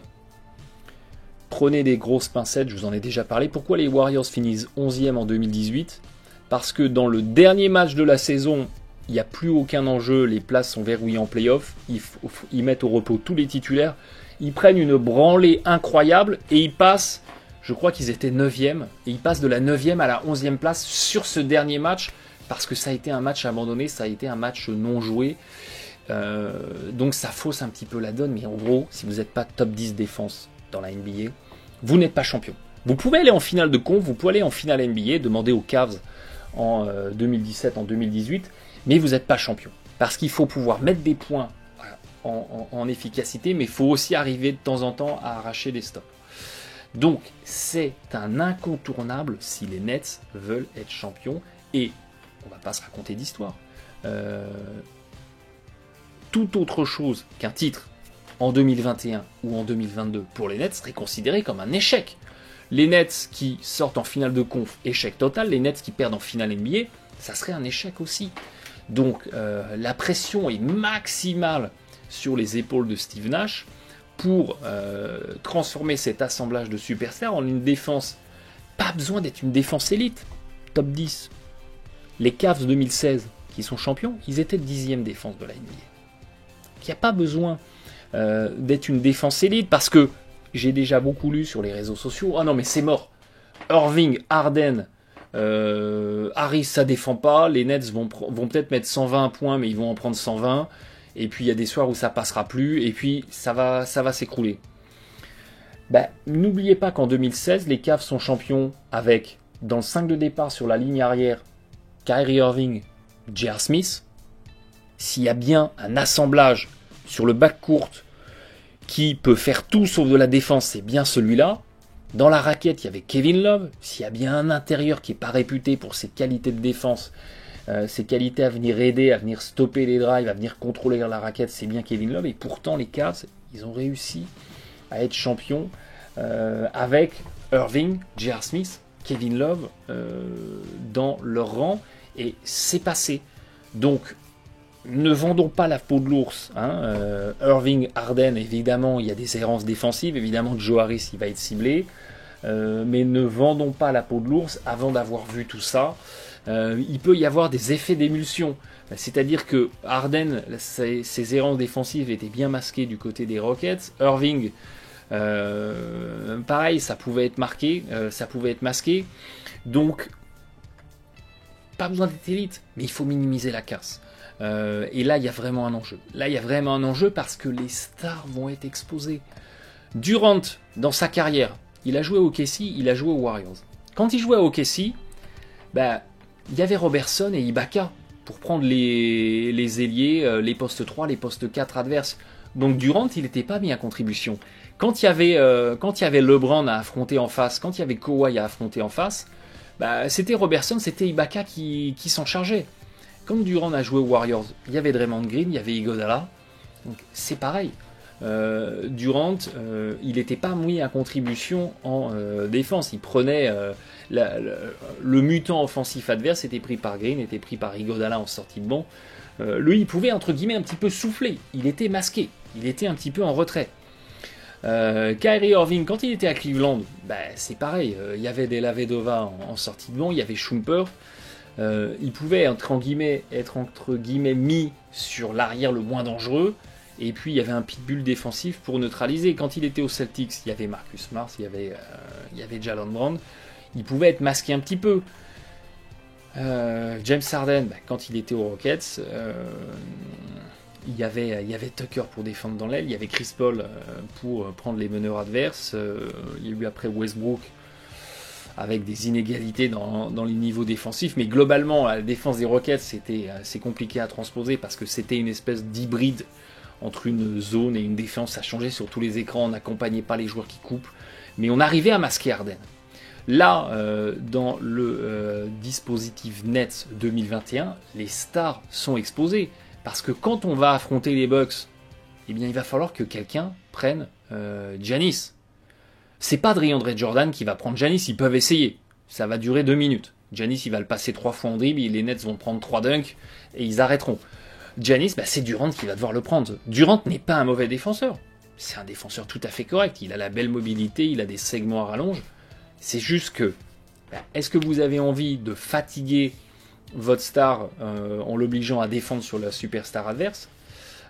Prenez des grosses pincettes, je vous en ai déjà parlé. Pourquoi les Warriors finissent 11e en 2018 ? Parce que dans le dernier match de la saison, il n'y a plus aucun enjeu, les places sont verrouillées en play-off, ils mettent au repos tous les titulaires, ils prennent une branlée incroyable et ils passent, je crois qu'ils étaient 9e, et ils passent de la 9e à la 11e place sur ce dernier match, parce que ça a été un match abandonné, ça a été un match non joué. Donc ça fausse un petit peu la donne, mais en gros, si vous n'êtes pas top 10 défense dans la NBA, vous n'êtes pas champion. Vous pouvez aller en finale de conf, vous pouvez aller en finale NBA, demander aux Cavs en 2017, en 2018, mais vous n'êtes pas champion. Parce qu'il faut pouvoir mettre des points en efficacité, mais il faut aussi arriver de temps en temps à arracher des stops. Donc c'est un incontournable si les Nets veulent être champions, et on ne va pas se raconter d'histoire. Tout autre chose qu'un titre en 2021 ou en 2022 pour les Nets serait considéré comme un échec. Les Nets qui sortent en finale de conf, échec total. Les Nets qui perdent en finale NBA, ça serait un échec aussi. Donc la pression est maximale sur les épaules de Steve Nash pour transformer cet assemblage de superstars en une défense. Pas besoin d'être une défense élite. Top 10. Les Cavs 2016 qui sont champions, ils étaient 10e défense de la NBA. Il n'y a pas besoin d'être une défense élite, parce que j'ai déjà beaucoup lu sur les réseaux sociaux, ah non mais c'est mort, Irving, Harden, Harris ça défend pas, les Nets vont peut-être mettre 120 points mais ils vont en prendre 120, et puis il y a des soirs où ça passera plus, et puis ça va s'écrouler. N'oubliez pas qu'en 2016 les Cavs sont champions avec, dans le 5 de départ sur la ligne arrière, Kyrie Irving, J.R. Smith. S'il y a bien un assemblage sur le backcourt qui peut faire tout sauf de la défense, c'est bien celui-là. Dans la raquette, il y avait Kevin Love. S'il y a bien un intérieur qui n'est pas réputé pour ses qualités de défense, ses qualités à venir aider, à venir stopper les drives, à venir contrôler la raquette, c'est bien Kevin Love. Et pourtant, les Cavs, ils ont réussi à être champions avec Irving, J.R. Smith, Kevin Love dans leur rang. Et c'est passé. Donc, ne vendons pas la peau de l'ours. Irving, Harden, évidemment, il y a des errances défensives. Évidemment, Joe Harris, il va être ciblé. Mais ne vendons pas la peau de l'ours avant d'avoir vu tout ça. Il peut y avoir des effets d'émulsion. C'est-à-dire que Harden, ses errances défensives étaient bien masquées du côté des Rockets. Irving, pareil, ça pouvait être marqué, ça pouvait être masqué. Donc, pas besoin d'être élite, mais il faut minimiser la casse. Et là, il y a vraiment un enjeu. Là, il y a vraiment un enjeu parce que les stars vont être exposées. Durant, dans sa carrière, il a joué au OKC, il a joué aux Warriors. Quand il jouait au OKC, il y avait Robertson et Ibaka pour prendre les ailiers, les postes 3, les postes 4 adverses. Donc Durant, il n'était pas mis à contribution. Quand il y avait LeBron à affronter en face, quand il y avait Kawhi à affronter en face, c'était Robertson, c'était Ibaka qui s'en chargeait. Quand Durant a joué aux Warriors, il y avait Draymond Green, il y avait Iguodala. Donc c'est pareil. Durant, il n'était pas mis à contribution en défense. Il prenait le mutant offensif adverse, était pris par Green, était pris par Iguodala en sortie de banc. Lui, il pouvait, entre guillemets, un petit peu souffler. Il était masqué. Il était un petit peu en retrait. Kyrie Irving, quand il était à Cleveland, c'est pareil. Il y avait Della Vedova en sortie de banc, il y avait Shumpert. Il pouvait être entre guillemets mis sur l'arrière le moins dangereux. Et puis il y avait un pitbull défensif pour neutraliser. Quand il était aux Celtics, il y avait Marcus Smart, il y avait Jalen Brown. Il pouvait être masqué un petit peu. James Harden, quand il était aux Rockets, il y avait Tucker pour défendre dans l'aile, il y avait Chris Paul pour prendre les meneurs adverses, il y a eu après Westbrook avec des inégalités dans les niveaux défensifs, mais globalement la défense des Rockets c'est compliqué à transposer parce que c'était une espèce d'hybride entre une zone et une défense. Ça changeait sur tous les écrans, on n'accompagnait pas les joueurs qui coupent, mais on arrivait à masquer Harden. Là, dans le dispositif Nets 2021, les stars sont exposées. Parce que quand on va affronter les Bucks, eh bien, il va falloir que quelqu'un prenne Giannis. C'est pas DeAndre Jordan qui va prendre Giannis, ils peuvent essayer. Ça va durer 2 minutes. Giannis, il va le passer 3 fois en dribble, et les Nets vont prendre 3 dunks, et ils arrêteront. Giannis, c'est Durant qui va devoir le prendre. Durant n'est pas un mauvais défenseur. C'est un défenseur tout à fait correct. Il a la belle mobilité, il a des segments à rallonge. C'est juste que, est-ce que vous avez envie de fatiguer votre star en l'obligeant à défendre sur la superstar adverse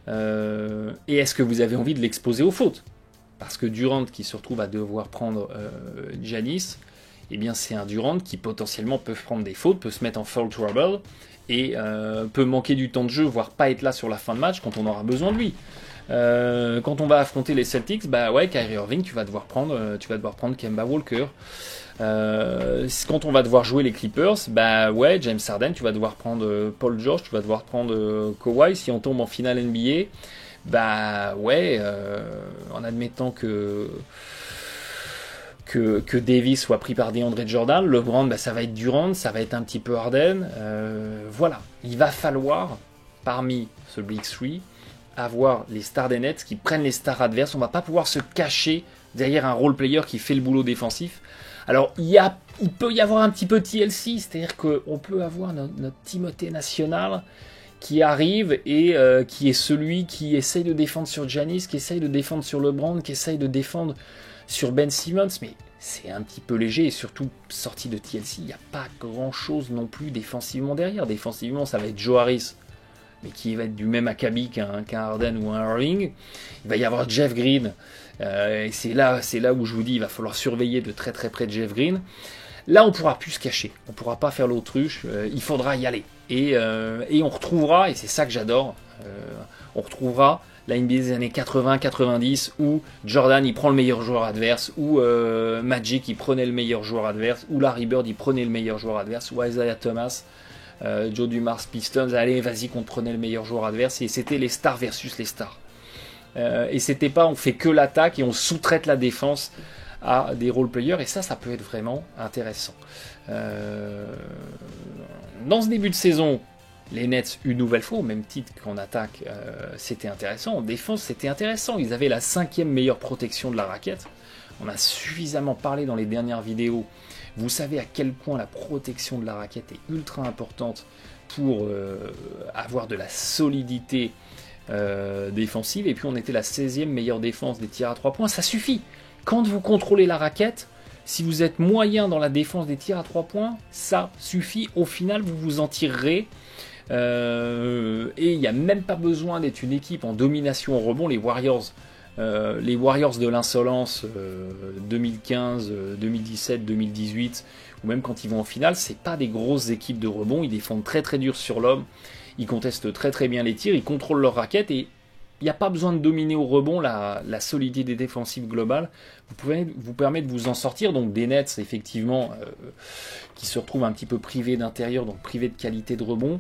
et est-ce que vous avez envie de l'exposer aux fautes? Parce que Durant qui se retrouve à devoir prendre Giannis, eh bien c'est un Durant qui potentiellement peut prendre des fautes, peut se mettre en foul trouble et peut manquer du temps de jeu, voire pas être là sur la fin de match quand on aura besoin de lui. Quand on va affronter les Celtics, Kyrie Irving, tu vas devoir prendre Kemba Walker. Quand on va devoir jouer les Clippers, James Harden, tu vas devoir prendre Paul George, tu vas devoir prendre Kawhi. Si on tombe en finale NBA, en admettant que Davis soit pris par DeAndre Jordan, LeBron, ça va être Durant, ça va être un petit peu Harden. Voilà, il va falloir, parmi ce Big Three, avoir les stars des Nets qui prennent les stars adverses. On va pas pouvoir se cacher derrière un role player qui fait le boulot défensif. Alors il peut y avoir un petit peu TLC, c'est-à-dire qu'on peut avoir notre Timothée national qui arrive et qui est celui qui essaye de défendre sur Giannis, qui essaye de défendre sur LeBron, qui essaye de défendre sur Ben Simmons, mais c'est un petit peu léger et surtout sorti de TLC, il n'y a pas grand-chose non plus défensivement derrière. Défensivement, ça va être Joe Harris, mais qui va être du même acabit qu'un Harden ou un Irving. Il va y avoir Jeff Green, et c'est là où je vous dis il va falloir surveiller de très très près de Jeff Green. Là, on ne pourra plus se cacher, on ne pourra pas faire l'autruche, il faudra y aller. Et on retrouvera, et c'est ça que j'adore, on retrouvera la NBA des années 80-90 où Jordan il prend le meilleur joueur adverse, où Magic il prenait le meilleur joueur adverse, où Larry Bird il prenait le meilleur joueur adverse, ou Isaiah Thomas, Joe Dumars Pistons, allez vas-y qu'on prenait le meilleur joueur adverse, et c'était les stars versus les stars. Et c'était pas on fait que l'attaque et on sous-traite la défense à des role-players, et ça peut être vraiment intéressant. Dans ce début de saison, les Nets, une nouvelle fois, au même titre qu'en attaque, c'était intéressant. En défense, c'était intéressant. Ils avaient la 5e meilleure protection de la raquette. On a suffisamment parlé dans les dernières vidéos. Vous savez à quel point la protection de la raquette est ultra importante pour avoir de la solidité défensive. Et puis on était la 16e meilleure défense des tirs à 3 points. Ça suffit. Quand vous contrôlez la raquette, si vous êtes moyen dans la défense des tirs à 3 points, ça suffit. Au final, vous vous en tirerez. Et il n'y a même pas besoin d'être une équipe en domination au rebond. Les Warriors de l'insolence 2015, 2017, 2018, ou même quand ils vont en finale, c'est pas des grosses équipes de rebond. Ils défendent très très dur sur l'homme, ils contestent très très bien les tirs, ils contrôlent leur raquette et il n'y a pas besoin de dominer au rebond. La solidité des défensives globales vous permet de vous en sortir. Donc des Nets effectivement qui se retrouvent un petit peu privés d'intérieur, donc privés de qualité de rebond,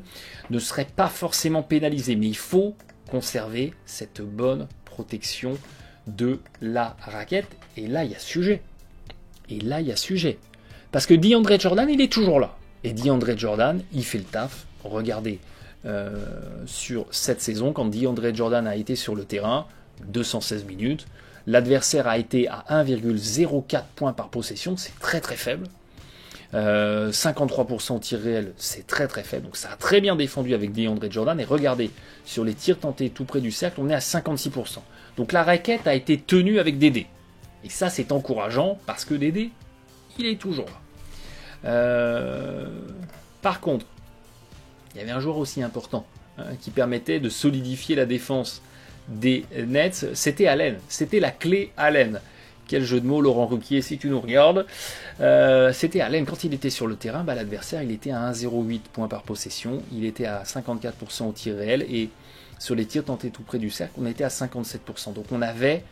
ne seraient pas forcément pénalisés. Mais il faut conserver cette bonne protection de la raquette. Et là il y a sujet. Parce que DeAndre Jordan il est toujours là. Et DeAndre Jordan il fait le taf. Regardez sur cette saison, quand DeAndre Jordan a été sur le terrain, 216 minutes. L'adversaire a été à 1,04 points par possession, c'est très très faible. 53% au tir réel, c'est très très faible. Donc ça a très bien défendu avec DeAndre Jordan. Et regardez, sur les tirs tentés tout près du cercle, on est à 56%. Donc la raquette a été tenue avec Dédé. Et ça, c'est encourageant parce que Dédé, il est toujours là. Par contre, il y avait un joueur aussi important qui permettait de solidifier la défense des Nets. C'était Allen. C'était la clé Allen. Quel jeu de mots, Laurent Ruquier, si tu nous regardes. C'était Allen. Quand il était sur le terrain, l'adversaire, il était à 1,08 points par possession. Il était à 54% au tir réel. Et sur les tirs tentés tout près du cercle, on était à 57%. Donc on avait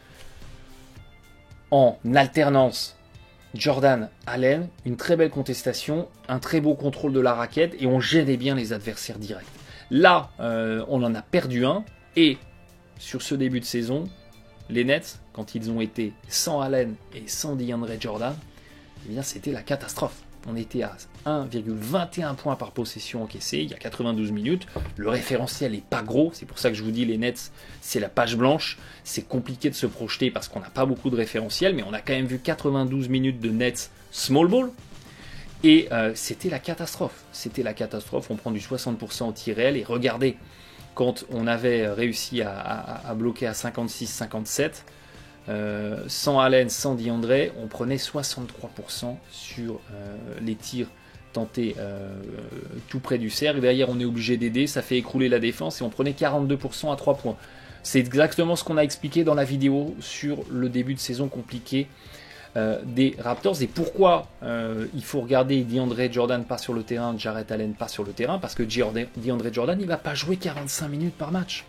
en alternance Jordan-Allen, une très belle contestation, un très beau contrôle de la raquette. Et on gênait bien les adversaires directs. Là, on en a perdu un. Et sur ce début de saison, les Nets, quand ils ont été sans Allen et sans DeAndre Jordan, eh bien c'était la catastrophe. On était à 1,21 points par possession encaissée, il y a 92 minutes. Le référentiel n'est pas gros, c'est pour ça que je vous dis les Nets, c'est la page blanche. C'est compliqué de se projeter parce qu'on n'a pas beaucoup de référentiel, mais on a quand même vu 92 minutes de Nets small ball. Et c'était la catastrophe. C'était la catastrophe, on prend du 60% au tir réel et regardez, quand on avait réussi à bloquer à 56-57, sans Allen, sans DeAndre, on prenait 63% sur les tirs tentés tout près du cercle. Derrière, on est obligé d'aider, ça fait écrouler la défense et on prenait 42% à 3 points. C'est exactement ce qu'on a expliqué dans la vidéo sur le début de saison compliqué des Raptors. Et pourquoi il faut regarder DeAndre Jordan pas sur le terrain, Jarrett Allen pas sur le terrain, parce que DeAndre Jordan il va pas jouer 45 minutes par match.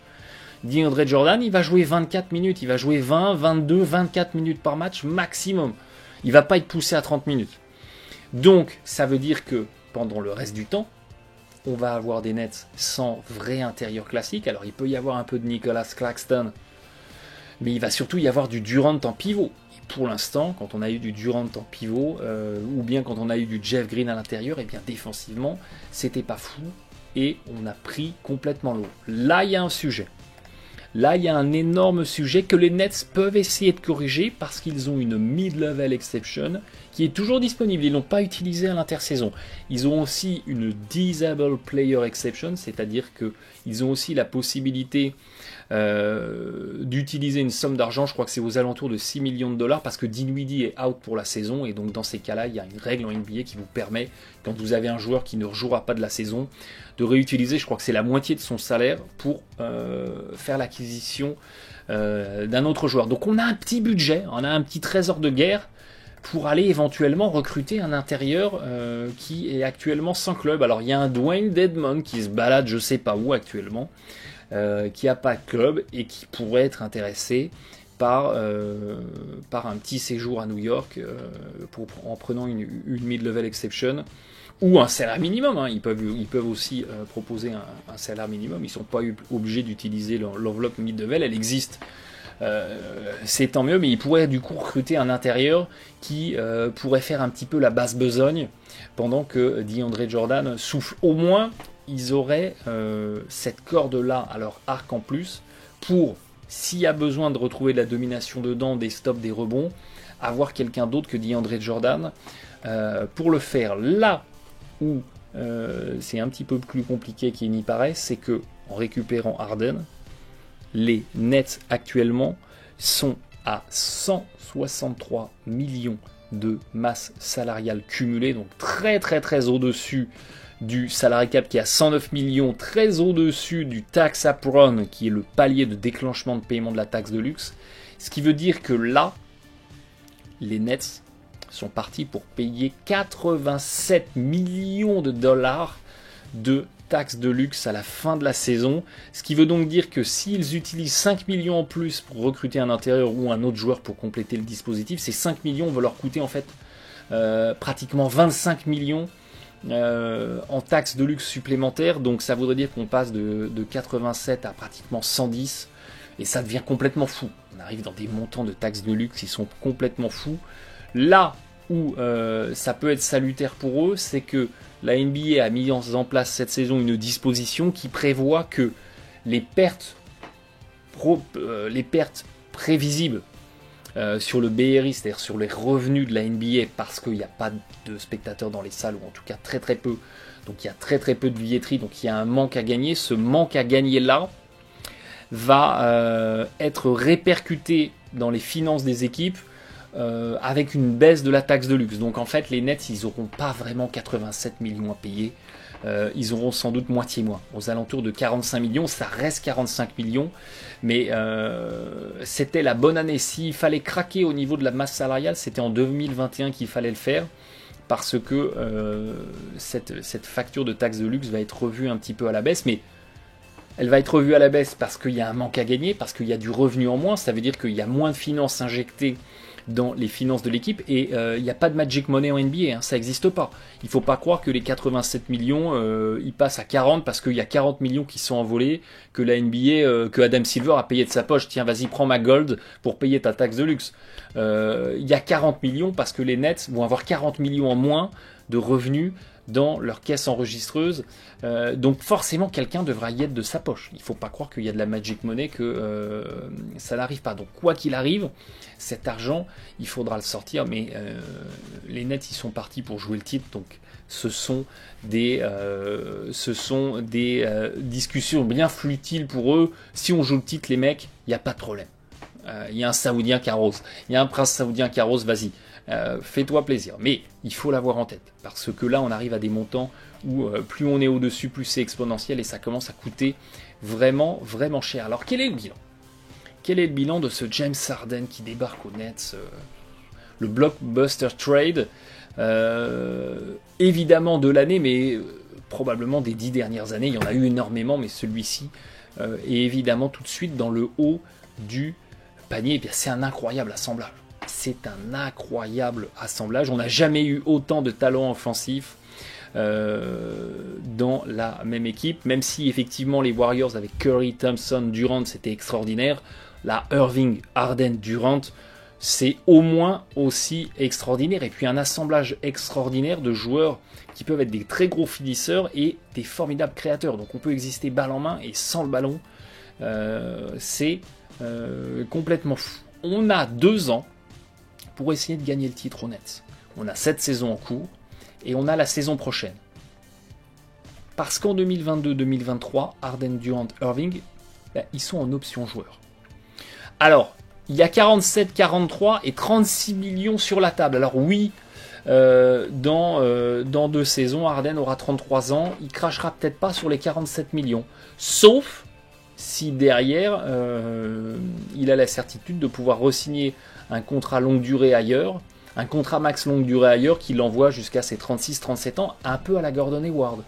DeAndre Jordan il va jouer 24 minutes, il va jouer 20, 22, 24 minutes par match maximum. Il va pas être poussé à 30 minutes. Donc ça veut dire que pendant le reste du temps, on va avoir des Nets sans vrai intérieur classique. Alors il peut y avoir un peu de Nicholas Claxton, mais il va surtout y avoir du Durant en pivot. Pour l'instant, quand on a eu du Durant en pivot, ou bien quand on a eu du Jeff Green à l'intérieur, et bien défensivement, c'était pas fou, et on a pris complètement l'eau. Là, il y a un sujet. Là, il y a un énorme sujet que les Nets peuvent essayer de corriger parce qu'ils ont une mid-level exception qui est toujours disponible. Ils ne l'ont pas utilisée à l'intersaison. Ils ont aussi une disable player exception, c'est-à-dire qu'ils ont aussi la possibilité d'utiliser une somme d'argent, je crois que c'est aux alentours de 6 millions de dollars, parce que Dinwiddie est out pour la saison, et donc dans ces cas-là, il y a une règle en NBA qui vous permet, quand vous avez un joueur qui ne rejouera pas de la saison, de réutiliser, je crois que c'est la moitié de son salaire pour faire l'acquisition d'un autre joueur. Donc on a un petit budget, on a un petit trésor de guerre pour aller éventuellement recruter un intérieur qui est actuellement sans club. Alors il y a un Dwayne Dedmon qui se balade je sais pas où actuellement, qui n'a pas de club et qui pourrait être intéressé par un petit séjour à New York en prenant une mid-level exception ou un salaire minimum. Hein. Ils peuvent aussi proposer un salaire minimum. Ils ne sont pas obligés d'utiliser l'enveloppe mid-level, elle existe. C'est tant mieux, mais ils pourraient du coup recruter un intérieur qui pourrait faire un petit peu la basse besogne pendant que DeAndre Jordan souffle. Au moins, ils auraient cette corde-là à leur arc en plus pour, s'il y a besoin de retrouver de la domination dedans, des stops, des rebonds, avoir quelqu'un d'autre que DeAndre Jordan pour le faire. Là où c'est un petit peu plus compliqué qu'il n'y paraît, c'est que en récupérant Harden, les Nets actuellement sont à 163 millions de masse salariale cumulée, donc très très très au-dessus du salary cap qui est à 109 millions, très au-dessus du tax apron qui est le palier de déclenchement de paiement de la taxe de luxe. Ce qui veut dire que là, les Nets sont partis pour payer 87 millions de dollars de taxes de luxe à la fin de la saison. Ce qui veut donc dire que s'ils utilisent 5 millions en plus pour recruter un intérieur ou un autre joueur pour compléter le dispositif, ces 5 millions vont leur coûter en fait pratiquement 25 millions en taxes de luxe supplémentaires, donc ça voudrait dire qu'on passe de 87 à pratiquement 110, et ça devient complètement fou. On arrive dans des montants de taxes de luxe qui sont complètement fous. Là où ça peut être salutaire pour eux, c'est que la NBA a mis en place cette saison une disposition qui prévoit que les pertes les pertes prévisibles sur le BRI, c'est-à-dire sur les revenus de la NBA, parce qu'il n'y a pas de spectateurs dans les salles, ou en tout cas très très peu, donc il y a très très peu de billetterie, donc il y a un manque à gagner. Ce manque à gagner là va être répercuté dans les finances des équipes avec une baisse de la taxe de luxe. Donc en fait les Nets, ils n'auront pas vraiment 87 millions à payer, ils auront sans doute moitié moins, aux alentours de 45 millions, ça reste 45 millions, mais c'était la bonne année. S'il fallait craquer au niveau de la masse salariale, c'était en 2021 qu'il fallait le faire, parce que cette facture de taxe de luxe va être revue un petit peu à la baisse, mais elle va être revue à la baisse parce qu'il y a un manque à gagner, parce qu'il y a du revenu en moins, ça veut dire qu'il y a moins de finances injectées dans les finances de l'équipe, et il n'y a pas de magic money en NBA, hein, ça n'existe pas. Il ne faut pas croire que les 87 millions, ils passent à 40 parce qu'il y a 40 millions qui sont envolés, que la NBA, que Adam Silver a payé de sa poche, tiens vas-y prends ma gold pour payer ta taxe de luxe. Il y a 40 millions parce que les Nets vont avoir 40 millions en moins de revenus dans leur caisse enregistreuse, donc forcément quelqu'un devra y être de sa poche. Il ne faut pas croire qu'il y a de la magic money, que ça n'arrive pas. Donc quoi qu'il arrive, cet argent, il faudra le sortir, mais les Nets, ils sont partis pour jouer le titre, donc ce sont des discussions bien futiles pour eux. Si on joue le titre, les mecs, il n'y a pas de problème. Il y a un Saoudien qui arrose, il y a un prince saoudien qui arrose, vas-y. Fais-toi plaisir, mais il faut l'avoir en tête, parce que là on arrive à des montants où plus on est au-dessus, plus c'est exponentiel, et ça commence à coûter vraiment, vraiment cher. Alors quel est le bilan? Quel est le bilan de ce James Harden qui débarque aux Nets, le blockbuster trade, évidemment de l'année, mais probablement des 10 dernières années, il y en a eu énormément, mais celui-ci est évidemment tout de suite dans le haut du panier. Et bien, c'est un incroyable assemblage. C'est un incroyable assemblage. On n'a jamais eu autant de talents offensifs dans la même équipe, même si effectivement les Warriors avec Curry, Thompson, Durant, c'était extraordinaire. Là, Irving, Harden, Durant, c'est au moins aussi extraordinaire. Et puis un assemblage extraordinaire de joueurs qui peuvent être des très gros finisseurs et des formidables créateurs. Donc on peut exister balle en main, et sans le ballon, c'est complètement fou. On a 2 ans pour essayer de gagner le titre aux Nets. On a cette saison en cours et on a la saison prochaine. Parce qu'en 2022-2023, Harden, Durant, Irving, ils sont en option joueur. Alors, il y a 47, 43 et 36 millions sur la table. Alors oui, dans 2 saisons, Harden aura 33 ans. Il crachera peut-être pas sur les 47 millions. Sauf si derrière, il a la certitude de pouvoir re-signer un contrat longue durée ailleurs, un contrat max longue durée ailleurs qui l'envoie jusqu'à ses 36-37 ans, un peu à la Gordon Hayward.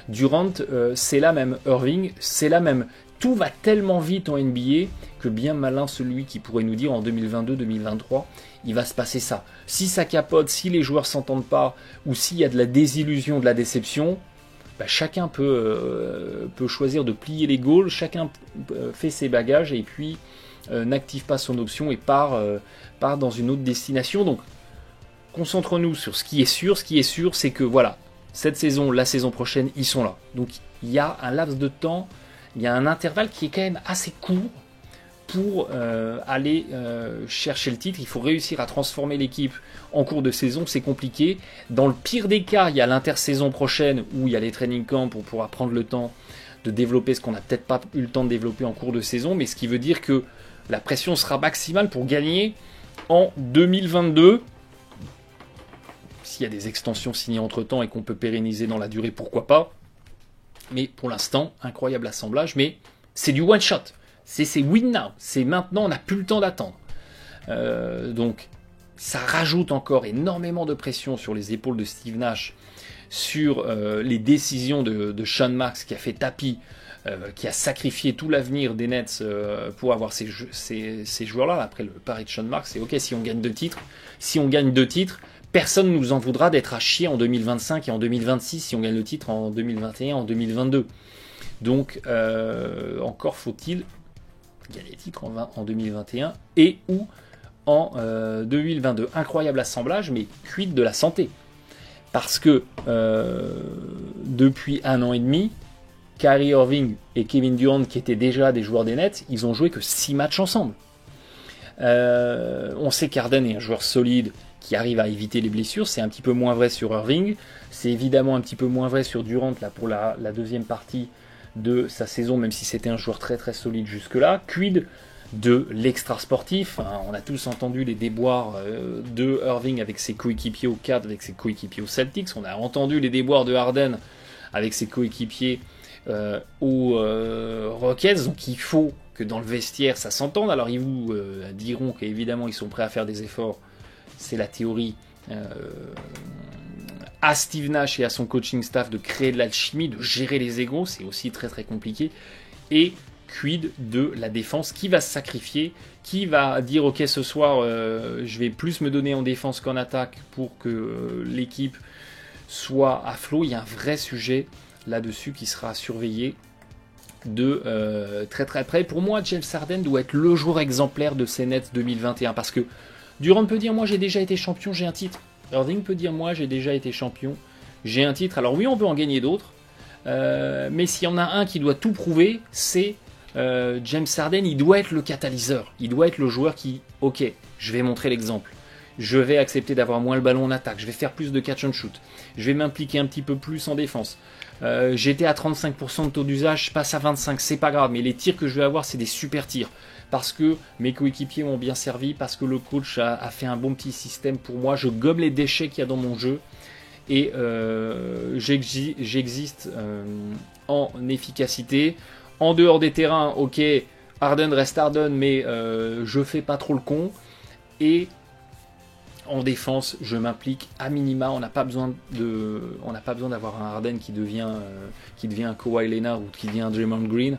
Durant, c'est la même. Irving, c'est la même. Tout va tellement vite en NBA que bien malin celui qui pourrait nous dire en 2022-2023, il va se passer ça. Si ça capote, si les joueurs s'entendent pas, ou s'il y a de la désillusion, de la déception, chacun peut choisir de plier les gaules, chacun fait ses bagages et puis n'active pas son option et part dans une autre destination. Donc concentrons-nous sur ce qui est sûr. Ce qui est sûr, c'est que voilà, cette saison, la saison prochaine, ils sont là. Donc il y a un laps de temps, il y a un intervalle qui est quand même assez court pour aller chercher le titre. Il faut réussir à transformer l'équipe en cours de saison, c'est compliqué. Dans le pire des cas, il y a l'intersaison prochaine où il y a les training camps, on pourra prendre le temps de développer ce qu'on n'a peut-être pas eu le temps de développer en cours de saison, mais ce qui veut dire que la pression sera maximale pour gagner en 2022. S'il y a des extensions signées entre-temps et qu'on peut pérenniser dans la durée, pourquoi pas. Mais pour l'instant, incroyable assemblage, mais c'est du one-shot. C'est win now, c'est maintenant, on n'a plus le temps d'attendre. Donc ça rajoute encore énormément de pression sur les épaules de Steve Nash, sur les décisions de Sean Marks qui a fait tapis, qui a sacrifié tout l'avenir des Nets pour avoir ces joueurs-là. Après le pari de Sean Marks, c'est ok, si on gagne 2 titres, personne ne nous en voudra d'être à chier en 2025 et en 2026 si on gagne le titre en 2021, en 2022. Donc encore faut-il gagner le titre en 2021 et ou en 2022. Incroyable assemblage, mais quid de la santé? Parce que depuis 1 an et demi, Kyrie Irving et Kevin Durant, qui étaient déjà des joueurs des Nets, ils ont joué que 6 matchs ensemble. On sait qu'Harden est un joueur solide qui arrive à éviter les blessures. C'est un petit peu moins vrai sur Irving. C'est évidemment un petit peu moins vrai sur Durant là, pour la deuxième partie de sa saison, même si c'était un joueur très très solide jusque-là. Quid de l'extra sportif, on a tous entendu les déboires de Irving avec ses coéquipiers au Cavs, avec ses coéquipiers aux Celtics. On a entendu les déboires de Harden avec ses coéquipiers aux Rockets. Donc il faut que dans le vestiaire ça s'entende. Alors ils vous diront qu'évidemment ils sont prêts à faire des efforts. C'est la théorie à Steve Nash et à son coaching staff de créer de l'alchimie, de gérer les égos. C'est aussi très très compliqué. Et quid de la défense, qui va se sacrifier, qui va dire ok ce soir je vais plus me donner en défense qu'en attaque pour que l'équipe soit à flot. Il y a un vrai sujet là-dessus qui sera surveillé de très très près. Pour moi, James Harden doit être le joueur exemplaire de ces Nets 2021 parce que Durant peut dire moi j'ai déjà été champion, j'ai un titre. Irving peut dire moi j'ai déjà été champion, j'ai un titre. Alors oui, on peut en gagner d'autres, mais s'il y en a un qui doit tout prouver, c'est James Harden. Il doit être le catalyseur, il doit être le joueur qui, ok, je vais montrer l'exemple, je vais accepter d'avoir moins le ballon en attaque, je vais faire plus de catch and shoot, je vais m'impliquer un petit peu plus en défense. J'étais à 35% de taux d'usage, je passe à 25%, c'est pas grave, mais les tirs que je vais avoir, c'est des super tirs. Parce que mes coéquipiers m'ont bien servi, parce que le coach a fait un bon petit système pour moi, je gomme les déchets qu'il y a dans mon jeu, et j'existe en efficacité. En dehors des terrains, ok, Harden reste Harden, mais je fais pas trop le con. Et en défense, je m'implique à minima. On n'a pas besoin d'avoir un Harden qui devient un Kawhi Leonard ou qui devient un Draymond Green.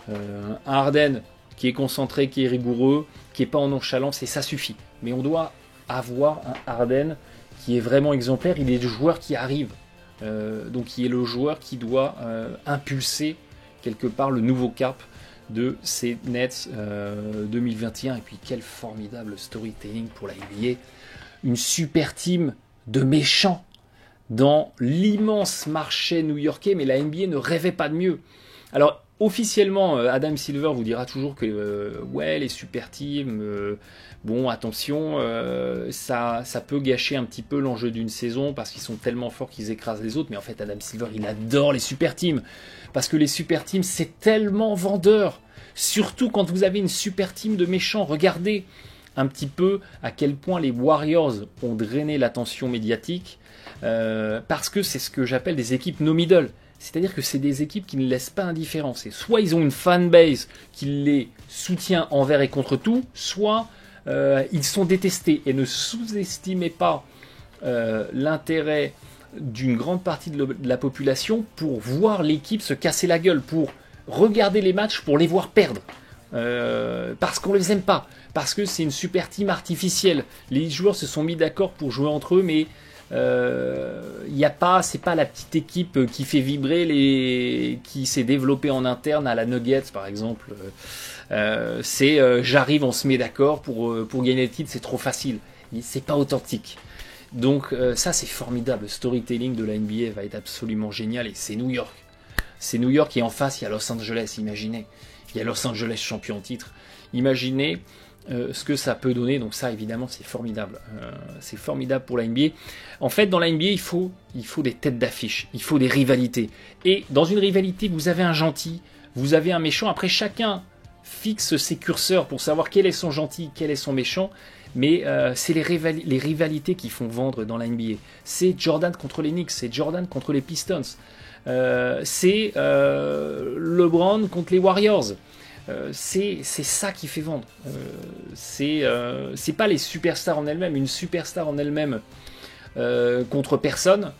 Un Harden qui est concentré, qui est rigoureux, qui n'est pas en nonchalance, et ça suffit. Mais on doit avoir un Harden qui est vraiment exemplaire. Il est le joueur qui arrive, donc il est le joueur qui doit impulser quelque part le nouveau cap de ces Nets 2021. Et puis quel formidable storytelling pour la NBA. Une super team de méchants dans l'immense marché new-yorkais, mais la NBA ne rêvait pas de mieux. Alors officiellement, Adam Silver vous dira toujours que ouais, les super teams, bon attention, ça peut gâcher un petit peu l'enjeu d'une saison parce qu'ils sont tellement forts qu'ils écrasent les autres. Mais en fait, Adam Silver, il adore les super teams parce que les super teams, c'est tellement vendeur. Surtout quand vous avez une super team de méchants. Regardez un petit peu à quel point les Warriors ont drainé l'attention médiatique parce que c'est ce que j'appelle des équipes no middle. C'est-à-dire que c'est des équipes qui ne laissent pas indifférents. C'est soit ils ont une fanbase qui les soutient envers et contre tout, soit ils sont détestés. Et ne sous-estimez pas l'intérêt d'une grande partie de la population pour voir l'équipe se casser la gueule, pour regarder les matchs, pour les voir perdre. Parce qu'on ne les aime pas, parce que c'est une super team artificielle. Les joueurs se sont mis d'accord pour jouer entre eux, mais c'est pas la petite équipe qui fait vibrer qui s'est développée en interne à la Nuggets par exemple. J'arrive, on se met d'accord pour gagner le titre, c'est trop facile. C'est pas authentique. Donc ça c'est formidable. Le storytelling de la NBA va être absolument génial et c'est New York. C'est New York et en face il y a Los Angeles. Imaginez, il y a Los Angeles champion en titre. Imaginez ce que ça peut donner. Donc ça évidemment c'est formidable. C'est formidable pour la NBA. En fait dans la NBA il faut des têtes d'affiche, il faut des rivalités. Et dans une rivalité vous avez un gentil, vous avez un méchant. Après chacun fixe ses curseurs pour savoir quel est son gentil, quel est son méchant. Mais c'est les rivalités qui font vendre dans la NBA. C'est Jordan contre les Knicks, c'est Jordan contre les Pistons. C'est LeBron contre les Warriors. C'est ça qui fait vendre. C'est pas les superstars en elles-mêmes. Une superstar en elle-même contre personne,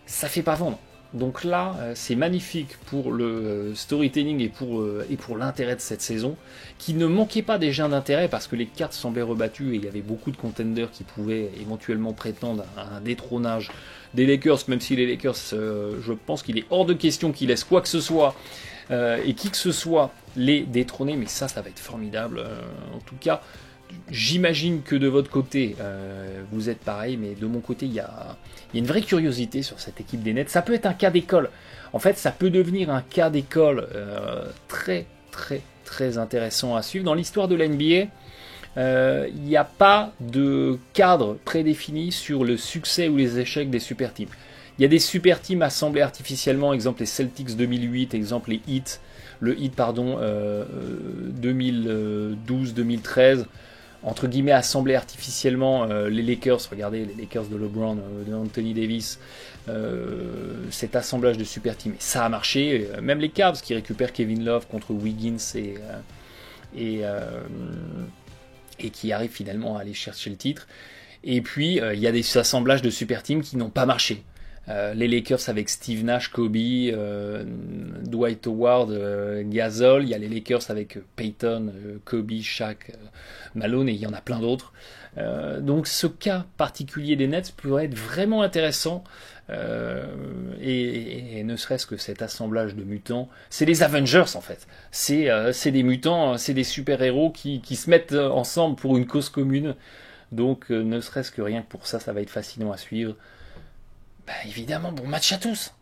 ça fait pas vendre. Donc là, c'est magnifique pour le storytelling et pour l'intérêt de cette saison, qui ne manquait pas déjà d'intérêt parce que les cartes semblaient rebattues et il y avait beaucoup de contenders qui pouvaient éventuellement prétendre à un détrônage des Lakers, même si les Lakers, je pense qu'il est hors de question qu'ils laissent quoi que ce soit et qui que ce soit les détrôner, mais ça va être formidable. En tout cas, j'imagine que de votre côté, vous êtes pareil, mais de mon côté, il y a une vraie curiosité sur cette équipe des Nets. Ça peut être un cas d'école. En fait, ça peut devenir un cas d'école très, très, très intéressant à suivre. Dans l'histoire de l'NBA, il n'y a pas de cadre prédéfini sur le succès ou les échecs des super teams. Il y a des super teams assemblés artificiellement, exemple les Celtics 2008, exemple le Heat 2012-2013, entre guillemets assemblés artificiellement, les Lakers, regardez les Lakers de LeBron, de Anthony Davis, cet assemblage de super teams, ça a marché, même les Cavs qui récupèrent Kevin Love contre Wiggins et qui arrivent finalement à aller chercher le titre. Et puis il y a des assemblages de super teams qui n'ont pas marché. Les Lakers avec Steve Nash, Kobe, Dwight Howard, Gasol. Il y a les Lakers avec Peyton, Kobe, Shaq, Malone, et il y en a plein d'autres. Donc ce cas particulier des Nets pourrait être vraiment intéressant. Et ne serait-ce que cet assemblage de mutants, c'est les Avengers en fait. C'est des mutants, c'est des super-héros qui se mettent ensemble pour une cause commune. Donc ne serait-ce que rien que pour ça, ça va être fascinant à suivre. Bah évidemment, bon match à tous!